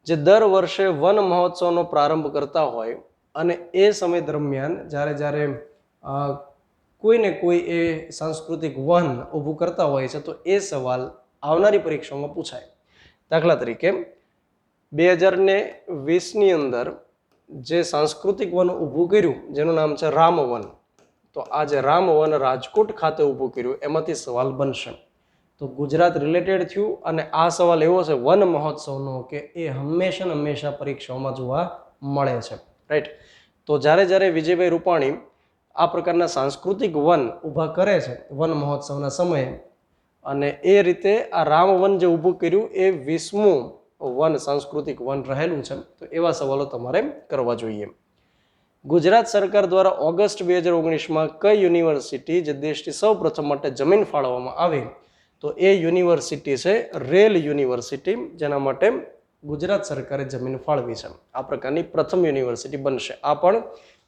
જે દર વર્ષે વન મહોત્સવનો પ્રારંભ કરતા હોય અને એ સમય દરમિયાન જ્યારે કોઈને કોઈ એ સાંસ્કૃતિક વન ઊભું કરતા હોય છે, તો એ સવાલ આવનારી પરીક્ષામાં પૂછાય. દાખલા તરીકે 2020ની અંદર જે સાંસ્કૃતિક વન ઊભું કર્યું જેનું નામ છે રામવન, તો આ જે રામવન રાજકોટ ખાતે ઊભું કર્યું એમાંથી સવાલ બનશે. તો ગુજરાત રિલેટેડ થયું. અને આ સવાલ એવો છે વન મહોત્સવનો કે એ હંમેશા પરીક્ષાઓમાં જોવા મળે છે, રાઈટ. તો જ્યારે વિજયભાઈ રૂપાણી આ પ્રકારના સાંસ્કૃતિક વન ઊભા કરે છે વન મહોત્સવના સમયે, અને એ રીતે આ રામ વન જે ઊભું કર્યું એ 20મું વન સાંસ્કૃતિક વન રહેલું છે. તો એવા સવાલો તમારે કરવા જોઈએ. ગુજરાત સરકાર દ્વારા ઓગસ્ટ 2019માં કઈ યુનિવર્સિટી જે દેશની સૌ પ્રથમ માટે જમીન ફાળવવામાં આવી, તો એ યુનિવર્સિટી છે રેલ યુનિવર્સિટી, જેના માટે ગુજરાત સરકારે જમીન ફાળવી છે. આ પ્રકારની પ્રથમ યુનિવર્સિટી બનશે. આ પણ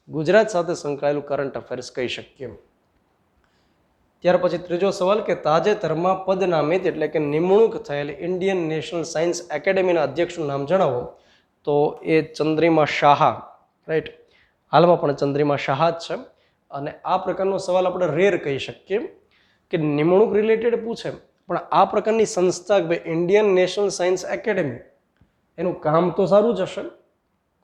ગુજરાત સાથે સંકળાયેલું કરંટ અફેર્સ કહી શકીએ. ત્યાર પછી ત્રીજો સવાલ કે તાજેતરમાં પદનામિત એટલે કે નિમણૂક થયેલ ઇન્ડિયન નેશનલ સાયન્સ એકેડેમીના અધ્યક્ષનું નામ જણાવો. તો એ ચંદ્રિમા શાહ, રાઈટ. હાલમાં પણ ચંદ્રિમા શાહ જ છે. અને આ પ્રકારનો સવાલ આપણે રેર કહી શકીએ કે નિમણૂક રિલેટેડ પૂછે, પણ આ પ્રકારની સંસ્થા કે ભાઈ ઇન્ડિયન નેશનલ સાયન્સ એકેડેમી, એનું કામ તો સારું જ હશે,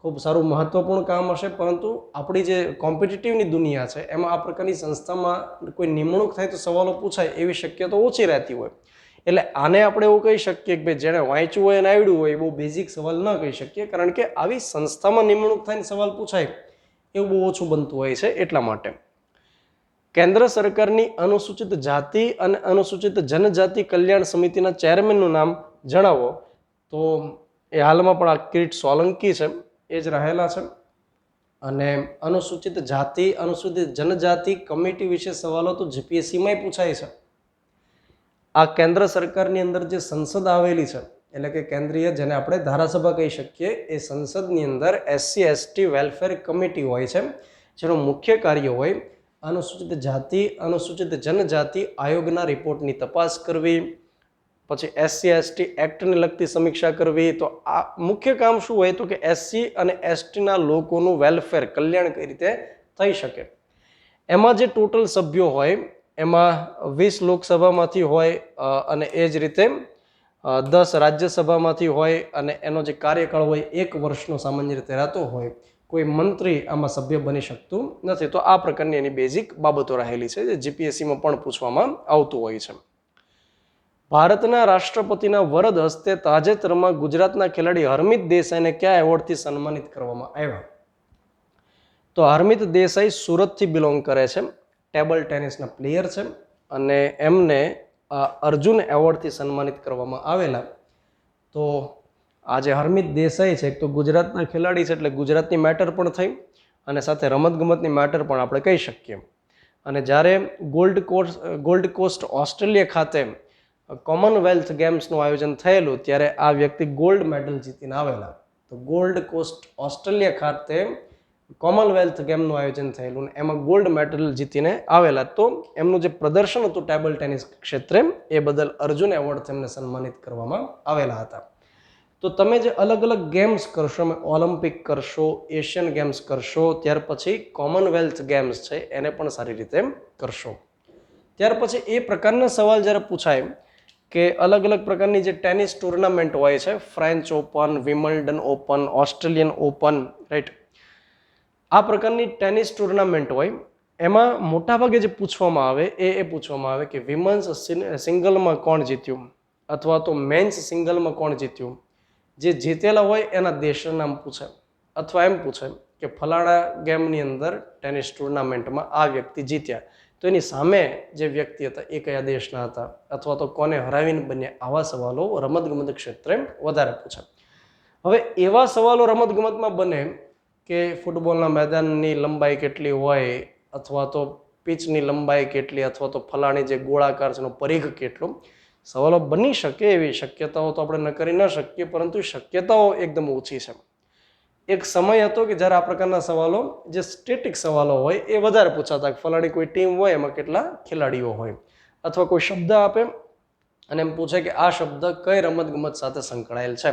ખૂબ સારું મહત્વપૂર્ણ કામ હશે, પરંતુ આપણી જે કોમ્પિટિટિવની દુનિયા છે એમાં આ પ્રકારની સંસ્થામાં કોઈ નિમણૂક થાય તો સવાલો પૂછાય એવી શક્યતા ઓછી રહેતી હોય. એટલે આને આપણે એવું કહી શકીએ કે ભાઈ જેણે વાંચ્યું હોય અને આવડ્યું હોય એ બહુ બેઝિક સવાલ ન કહી શકીએ, કારણ કે આવી સંસ્થામાં નિમણૂક થઈને સવાલ પૂછાય એવું બહુ ઓછું બનતું હોય છે. એટલા માટે કેન્દ્ર સરકારની અનુસૂચિત જાતિ અને અનુસૂચિત જનજાતિ કલ્યાણ સમિતિના ચેરમેનનું નામ જણાવો. તો એ હાલમાં પણ આ કિરીટ સોલંકી છે, એ જ રહેલા છે. અને અનુસૂચિત જાતિ અનુસૂચિત જનજાતિ કમિટી વિશે સવાલો તો જીપીએસસીમાં પૂછાય છે. આ કેન્દ્ર સરકારની અંદર જે સંસદ આવેલી છે, એટલે કે કેન્દ્રીય, જેને આપણે ધારાસભા કહી શકીએ, એ સંસદની અંદર SC ST વેલફેર કમિટી હોય છે, જેનું મુખ્ય કાર્ય હોય અનુસૂચિત જાતિ અનુસૂચિત જનજાતિ આયોગના રિપોર્ટની તપાસ કરવી, પછી SC ST એક્ટને લગતી સમીક્ષા કરવી. તો આ મુખ્ય કામ શું હોય તો કે SC અને ST ના લોકોનું વેલફેર કલ્યાણ કઈ રીતે થઈ શકે. એમાં જે ટોટલ સભ્યો હોય એમાં 20 લોકસભામાંથી હોય, અને એ જ રીતે 10 રાજ્યસભામાંથી હોય, અને એનો જે કાર્યકાળ હોય 1 વર્ષનો સામાન્ય રીતે રહેતો હોય. કોઈ મંત્રી આમાં સભ્ય બની શકતું નથી. તો આ પ્રકારની એની બેઝિક બાબતો રહેલી છે જે જીપીએસસીમાં પણ પૂછવામાં આવતું હોય છે. ભારતના રાષ્ટ્રપતિના વરદ હસ્તે તાજેતરમાં ગુજરાતના ખેલાડી હરમિત દેસાઈને કયા એવોર્ડથી સન્માનિત કરવામાં આવ્યા? તો હરમિત દેસાઈ સુરતથી બિલોંગ કરે છે, ટેબલ ટેનિસના પ્લેયર છે, અને એમને અર્જુન એવોર્ડથી સન્માનિત કરવામાં આવેલા. તો આ જે હરમિત દેસાઈ છે તો ગુજરાતના ખેલાડી છે, એટલે ગુજરાતની મેટર પણ થઈ અને સાથે રમતગમતની મેટર પણ આપણે કહી શકીએ. અને જ્યારે ગોલ્ડ કોસ્ટ ઓસ્ટ્રેલિયા ખાતે કોમનવેલ્થ ગેમ્સનું આયોજન થયેલું ત્યારે આ વ્યક્તિ ગોલ્ડ મેડલ જીતીને આવેલા. તો ગોલ્ડ કોસ્ટ ઓસ્ટ્રેલિયા ખાતે કોમનવેલ્થ ગેમનું આયોજન થયેલું ને એમાં ગોલ્ડ મેડલ જીતીને આવેલા. તો એમનું જે પ્રદર્શન હતું ટેબલ ટેનિસ ક્ષેત્રે એ બદલ અર્જુન એવોર્ડથી એમને સન્માનિત કરવામાં આવેલા હતા. તો તમે જે અલગ અલગ ગેમ્સ કરશો, ઓલિમ્પિક કરશો, એશિયન ગેમ્સ કરશો, ત્યાર પછી કોમનવેલ્થ ગેમ્સ છે એને પણ સારી રીતે કરશો. ત્યાર પછી એ પ્રકારના સવાલ જ્યારે પૂછાય કે અલગ અલગ પ્રકારની જે ટેનિસ ટુર્નામેન્ટ હોય છે, French Open, Wimbledon Open, Australian Open, right, આ પ્રકારની ટેનિસ ટુર્નામેન્ટ હોય એમાં મોટાભાગે જે પૂછવામાં આવે એ પૂછવામાં આવે કે વિમન્સ સિંગલમાં કોણ જીત્યું, અથવા તો મેન્સ સિંગલમાં કોણ જીત્યું. જે જીતેલા હોય એના દેશના નામ પૂછે, અથવા એમ પૂછે કે ફલાણા ગેમની અંદર ટેનિસ ટુર્નામેન્ટમાં આ વ્યક્તિ જીત્યા, તો એની સામે જે વ્યક્તિ હતા એ કયા દેશના હતા, અથવા તો કોને હરાવીને બન્યા. આવા સવાલો રમતગમત ક્ષેત્રે વધારે પૂછે. હવે એવા સવાલો રમતગમતમાં બને કે ફૂટબોલના મેદાનની લંબાઈ કેટલી હોય, અથવા તો પિચની લંબાઈ કેટલી, અથવા તો ફલાણી જે ગોળાકાર છે એનો પરિઘ કેટલો. સવાલો બની શકે એવી શક્યતાઓ તો આપણે ન કરી ન શકીએ, પરંતુ શક્યતાઓ એકદમ ઓછી છે. એક સમય હતો કે જ્યારે આ પ્રકારના સવાલો જે સ્ટેટિક સવાલો હોય એ વધારે પૂછાતા. ફલાણી કોઈ ટીમ હોય એમાં કેટલા ખેલાડીઓ હોય, અથવા કોઈ શબ્દ આપે અને એમ પૂછે કે આ શબ્દ કઈ રમતગમત સાથે સંકળાયેલ છે.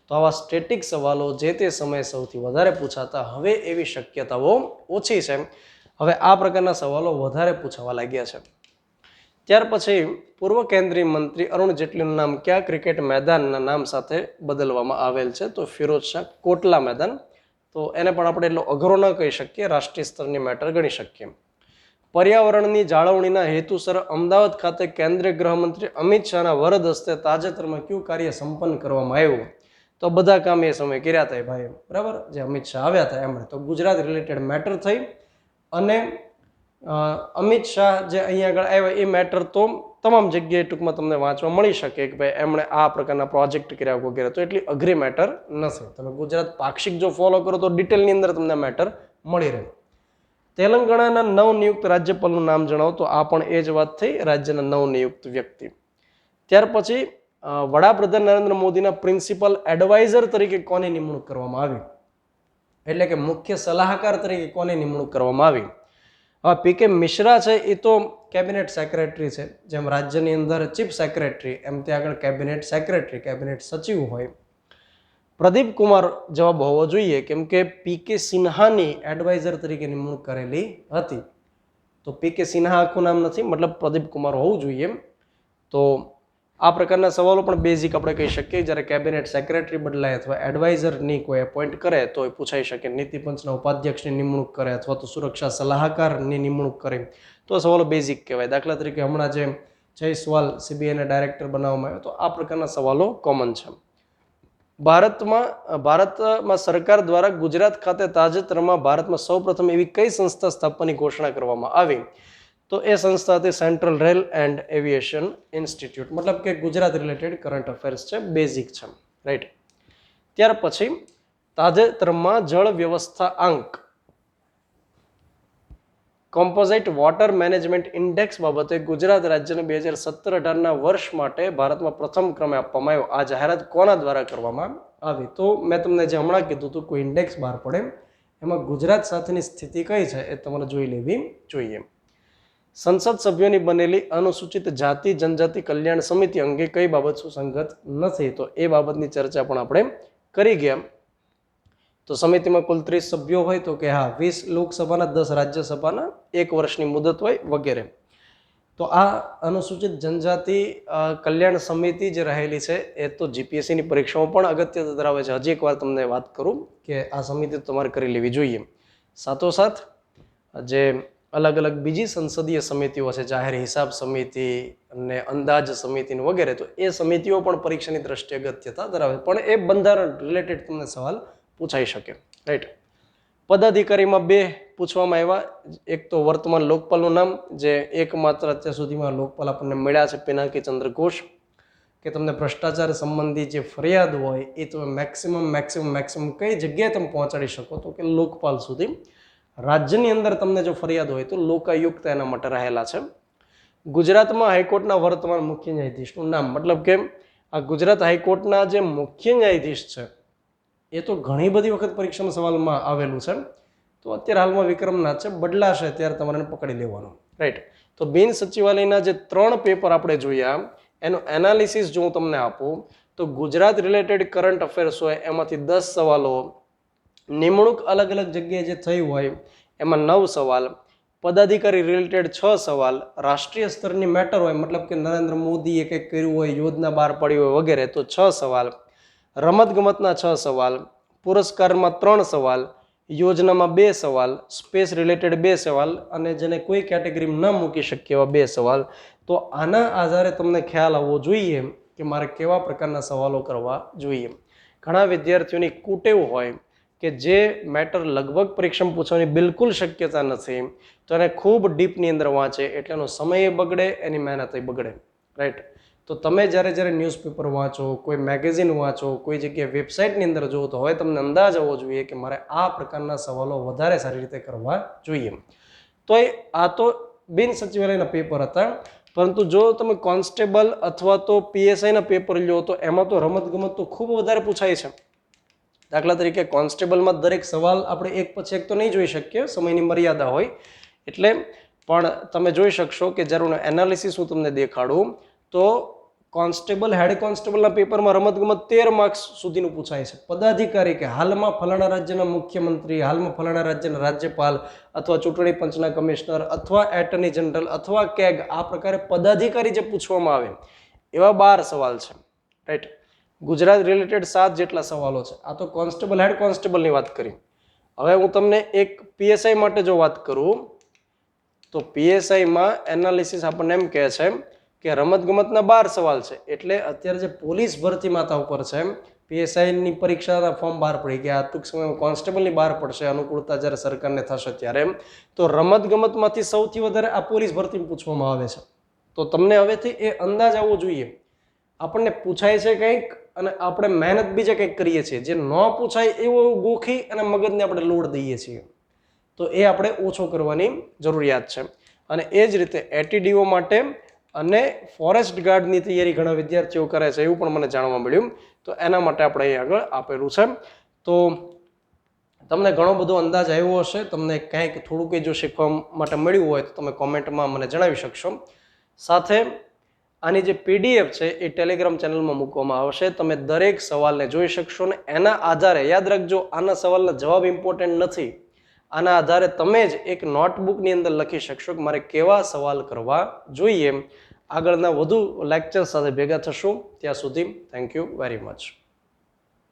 તો આવા સ્ટેટિક સવાલો જે તે સમયે સૌથી વધારે પૂછાતા. હવે એવી શક્યતાઓ ઓછી છે. હવે આ પ્રકારના સવાલો વધારે પૂછાવા લાગ્યા છે. ત્યાર પછી પૂર્વ કેન્દ્રીય મંત્રી અરુણ જેટલીનું નામ કયા ક્રિકેટ મેદાનના નામ સાથે બદલવામાં આવેલ છે? તો ફિરોઝ શાહ કોટલા મેદાન. તો એને પણ આપણે એટલો અઘરો ન કહી શકીએ, રાષ્ટ્રીય સ્તરની મેટર ગણી શકીએ. પર્યાવરણની જાળવણીના હેતુસર અમદાવાદ ખાતે કેન્દ્રીય ગૃહમંત્રી અમિત શાહના વરદ હસ્તે તાજેતરમાં કયું કાર્ય સંપન્ન કરવામાં આવ્યું? તો બધા કામ એ સમયે કર્યા હતા ભાઈ, બરાબર. જે અમિત શાહ આવ્યા હતા એમણે તો ગુજરાત રિલેટેડ મેટર થઈ. અને અમિત શાહ જે અહીંયા આગળ આવ્યા એ મેટર તો તમામ જગ્યાએ ટૂંકમાં તમને વાંચવા મળી શકે કે ભાઈ એમણે આ પ્રકારના પ્રોજેક્ટ કર્યા વગેરે, તો એટલી અઘરી મેટર નથી. તમે ગુજરાત પાક્ષિક જો ફોલો કરો તો ડિટેલની અંદર તમને મેટર મળી રહે. તેલંગાણાના નવનિયુક્ત રાજ્યપાલનું નામ જણાવો, તો આ પણ એ જ વાત થઈ, રાજ્યના નવનિયુક્ત વ્યક્તિ. ત્યાર પછી વડાપ્રધાન નરેન્દ્ર મોદીના પ્રિન્સિપલ એડવાઇઝર તરીકે કોની નિમણૂક કરવામાં આવી? એટલે કે મુખ્ય સલાહકાર તરીકે કોની નિમણૂક કરવામાં આવી? હવે પીકે મિશ્રા છે એ તો કેબિનેટ સેક્રેટરી છે. જેમ રાજ્યની અંદર ચીફ સેક્રેટરી એમ ત્યાં આગળ કેબિનેટ સેક્રેટરી, કેબિનેટ સચિવ હોય. પ્રદીપ કુમાર જવાબ હોવો જોઈએ, કેમ કે પીકે સિન્હાની એડવાઇઝર તરીકે નિમણૂક કરેલી હતી. તો પીકે સિન્હા આખું નામ નથી, મતલબ પ્રદીપ કુમાર હોવું જોઈએ. તો આ પ્રકારના સવાલો પણ બેઝિક આપણે કહી શકીએ. જ્યારે કેબિનેટ સેક્રેટરી બદલાય અથવા એડવાઇઝરની કોઈ એપોઇન્ટ કરે તો એ પૂછાઈ શકે. નીતિ પંચના ઉપાધ્યક્ષની નિમણૂક કરે અથવા તો સુરક્ષા સલાહકારની નિમણૂક કરે તો સવાલો બેઝિક કહેવાય. દાખલા તરીકે હમણાં જે જયસ્વાલ સીબીઆઈના ડાયરેક્ટર બનાવવામાં આવ્યો, તો આ પ્રકારના સવાલો કોમન છે. ભારતમાં સરકાર દ્વારા ગુજરાત ખાતે તાજેતરમાં ભારતમાં સૌપ્રથમ એવી કઈ સંસ્થા સ્થાપવાની ઘોષણા કરવામાં આવી? તો એ સંસ્થા હતી central rail and aviation institute. મતલબ કે ગુજરાત રિલેટેડ કરંટ અફેર્સ છે, બેઝિક છે, રાઈટ. ત્યાર પછી તાજેતરમાં જળ વ્યવસ્થા આંક કોમ્પોઝાઇટ વોટર મેનેજમેન્ટ ઇન્ડેક્સ બાબતે ગુજરાત રાજ્યને 2017-18ના વર્ષ માટે ભારતમાં પ્રથમ ક્રમે આપવામાં આવ્યો. આ જાહેરાત કોના દ્વારા કરવામાં આવી? તો મેં તમને જે હમણાં કીધું હતું, કોઈ ઇન્ડેક્સ બહાર પડે એમાં ગુજરાત સાથેની સ્થિતિ કઈ છે એ તમારે જોઈ લેવી જોઈએ. સંસદ સભ્યોની બનેલી અનુસૂચિત જાતિ જનજાતિ કલ્યાણ સમિતિ અંગે કઈ બાબત સુસંગત નથી? તો એ બાબતની ચર્ચા પણ આપણે કરી ગયા. તો સમિતિમાં કુલ 30 સભ્યો હોય તો કે હા, 20 લોકસભાના, 10 રાજ્યસભાના, 1 વર્ષની મુદત હોય વગેરે. તો આ અનુસૂચિત જનજાતિ કલ્યાણ સમિતિ જે રહેલી છે એ તો જીપીએસસીની પરીક્ષામાં પણ અગત્ય ધરાવે છે. હજી એક વાર તમને વાત કરું કે આ સમિતિ તમારે કરી લેવી જોઈએ. સાથોસાથ જે અલગ અલગ બીજી સંસદીય સમિતિઓ છે, જાહેર હિસાબ સમિતિ અને અંદાજ સમિતિ વગેરે, તો એ સમિતિઓ પણ પરીક્ષાની દ્રષ્ટિએ અગત્યતા ધરાવે. પણ એ બંધારણ રિલેટેડ તમને સવાલ પૂછાઈ શકે, રાઈટ. પદાધિકારીમાં 2 પૂછવામાં આવ્યા. એક તો વર્તમાન લોકપાલનું નામ, જે એકમાત્ર અત્યાર સુધીમાં લોકપાલ આપણને મળ્યા છે, પિનાકી ચંદ્ર ઘોષ. કે તમને ભ્રષ્ટાચાર સંબંધી જે ફરિયાદ હોય એ તમે મેક્સિમમ કઈ જગ્યાએ તમે પહોંચાડી શકો? તો કે લોકપાલ સુધી. રાજ્યની અંદર તમને જો ફરિયાદ હોય તો લોકાયુક્ત એના માટે રહેલા છે. ગુજરાતમાં હાઈકોર્ટના વર્તમાન મુખ્ય ન્યાયાધીશનું નામ, મતલબ કે આ ગુજરાત હાઈકોર્ટના જે મુખ્ય ન્યાયાધીશ છે એ તો ઘણી બધી વખત પરીક્ષામાં સવાલમાં આવેલું છે. તો અત્યારે હાલમાં વિક્રમનાથ છે, બદલાશે ત્યારે તમારે પકડી લેવાનું, રાઈટ. તો બિન સચિવાલયના જે 3 પેપર આપણે જોયા એનું એનાલિસિસ જો હું તમને આપું તો ગુજરાત રિલેટેડ કરંટ અફેર્સ હોય એમાંથી 10 સવાલો, નિમણૂક અલગ અલગ જગ્યાએ જે થઈ હોય એમાં 9 સવાલ, પદાધિકારી રિલેટેડ 6 સવાલ, રાષ્ટ્રીય સ્તરની મેટર હોય મતલબ કે નરેન્દ્ર મોદીએ કંઈક કર્યું હોય, યોજના બહાર પડી હોય વગેરે, તો 6 સવાલ, રમતગમતના 6 સવાલ, પુરસ્કારમાં 3 સવાલ, યોજનામાં 2 સવાલ, સ્પેસ રિલેટેડ 2 સવાલ અને જેને કોઈ કેટેગરીમાં ન મૂકી શકીએ એવા 2 સવાલ. તો આના આધારે તમને ખ્યાલ આવવો જોઈએ કે મારે કેવા પ્રકારના સવાલો કરવા જોઈએ. ઘણા વિદ્યાર્થીઓની કુટેવ હોય કે જે મેટર લગભગ પરીક્ષામાં પૂછવાની બિલકુલ શક્યતા નથી, તો એને ખૂબ ડીપની અંદર વાંચે એટલે એનો સમય બગડે, એની મહેનત બગડે, રાઈટ. તો તમે જ્યારે ન્યૂઝપેપર વાંચો, કોઈ મેગેઝિન વાંચો, કોઈ જગ્યાએ વેબસાઇટની અંદર જુઓ તો હવે તમને અંદાજ આવવો જોઈએ કે મારે આ પ્રકારના સવાલો વધારે સારી રીતે કરવા જોઈએ. તો આ તો બિન સચિવાલયના પેપર હતા. પરંતુ જો તમે કોન્સ્ટેબલ અથવા તો પીએસઆઈના પેપર લ્યો તો એમાં તો રમતગમત તો ખૂબ વધારે પૂછાય છે. દાખલા તરીકે કોન્સ્ટેબલમાં દરેક સવાલ આપણે એક પછી એક તો નહીં જોઈ શકીએ, સમયની મર્યાદા હોય એટલે, પણ તમે જોઈ શકશો કે જ્યારે હું એનાલિસિસ હું તમને દેખાડું તો કોન્સ્ટેબલ, હેડ કોન્સ્ટેબલના પેપરમાં રમતગમત 13 માર્ક્સ સુધીનું પૂછાય છે. પદાધિકારી કે હાલમાં ફલાણા રાજ્યના મુખ્યમંત્રી, હાલમાં ફલાણા રાજ્યના રાજ્યપાલ અથવા ચૂંટણી પંચના કમિશનર અથવા એટર્ની જનરલ અથવા કેગ, આ પ્રકારે પદાધિકારી જે પૂછવામાં આવે એવા 12 સવાલ છે, રાઈટ. ગુજરાત રિલેટેડ 7 જેટલા સવાલો છે. આ તો કોન્સ્ટેબલ, હેડ કોન્સ્ટેબલની વાત કરી. હવે હું તમને એક પીએસઆઈ માટે જો વાત કરું તો પીએસઆઈમાં એનાલિસિસ આપણને એમ કહે છે કે રમતગમતના 12 સવાલ છે. એટલે અત્યારે જે પોલીસ ભરતી માતા ઉપર છે પીએસઆઈની પરીક્ષાના ફોર્મ બહાર પડી ગયા, ટૂંક સમયમાં કોન્સ્ટેબલની બહાર પડશે, અનુકૂળતા જ્યારે સરકારને થશે ત્યારે, તો રમતગમતમાંથી સૌથી વધારે આ પોલીસ ભરતી પૂછવામાં આવે છે. તો તમને હવેથી એ અંદાજ આવવો જોઈએ. આપણને પૂછાય છે કંઈક અને આપણે મહેનત બીજે કંઈક કરીએ છીએ, જે ન પૂછાય એવું ગોખી અને મગજને આપણે લોડ દઈએ છીએ. તો એ આપણે ઓછો કરવાની જરૂરિયાત છે. અને એ જ રીતે એટીડીઓ માટે અને ફોરેસ્ટ ગાર્ડની તૈયારી ઘણા વિદ્યાર્થીઓ કરે છે એવું પણ મને જાણવા મળ્યું. તો એના માટે આપણે અહીં આગળ આપેલું છે. તો તમને ઘણો બધો અંદાજ આવ્યો હશે. તમને કંઈક થોડું કંઈ જો શીખવા માટે મળ્યું હોય તો તમે કોમેન્ટમાં મને જણાવી શકશો. સાથે આની જે પીડીએફ છે એ ટેલિગ્રામ ચેનલમાં મૂકવામાં આવશે. તમે દરેક સવાલને જોઈ શકશો ને એના આધારે યાદ રાખજો, આના સવાલના જવાબ ઇમ્પોર્ટન્ટ નથી. આના આધારે તમે જ એક નોટબુકની અંદર લખી શકશો કે મારે કેવા સવાલ કરવા જોઈએ. આગળના વધુ લેક્ચર સાથે ભેગા થશું. ત્યાં સુધી થેન્ક યુ વેરી મચ.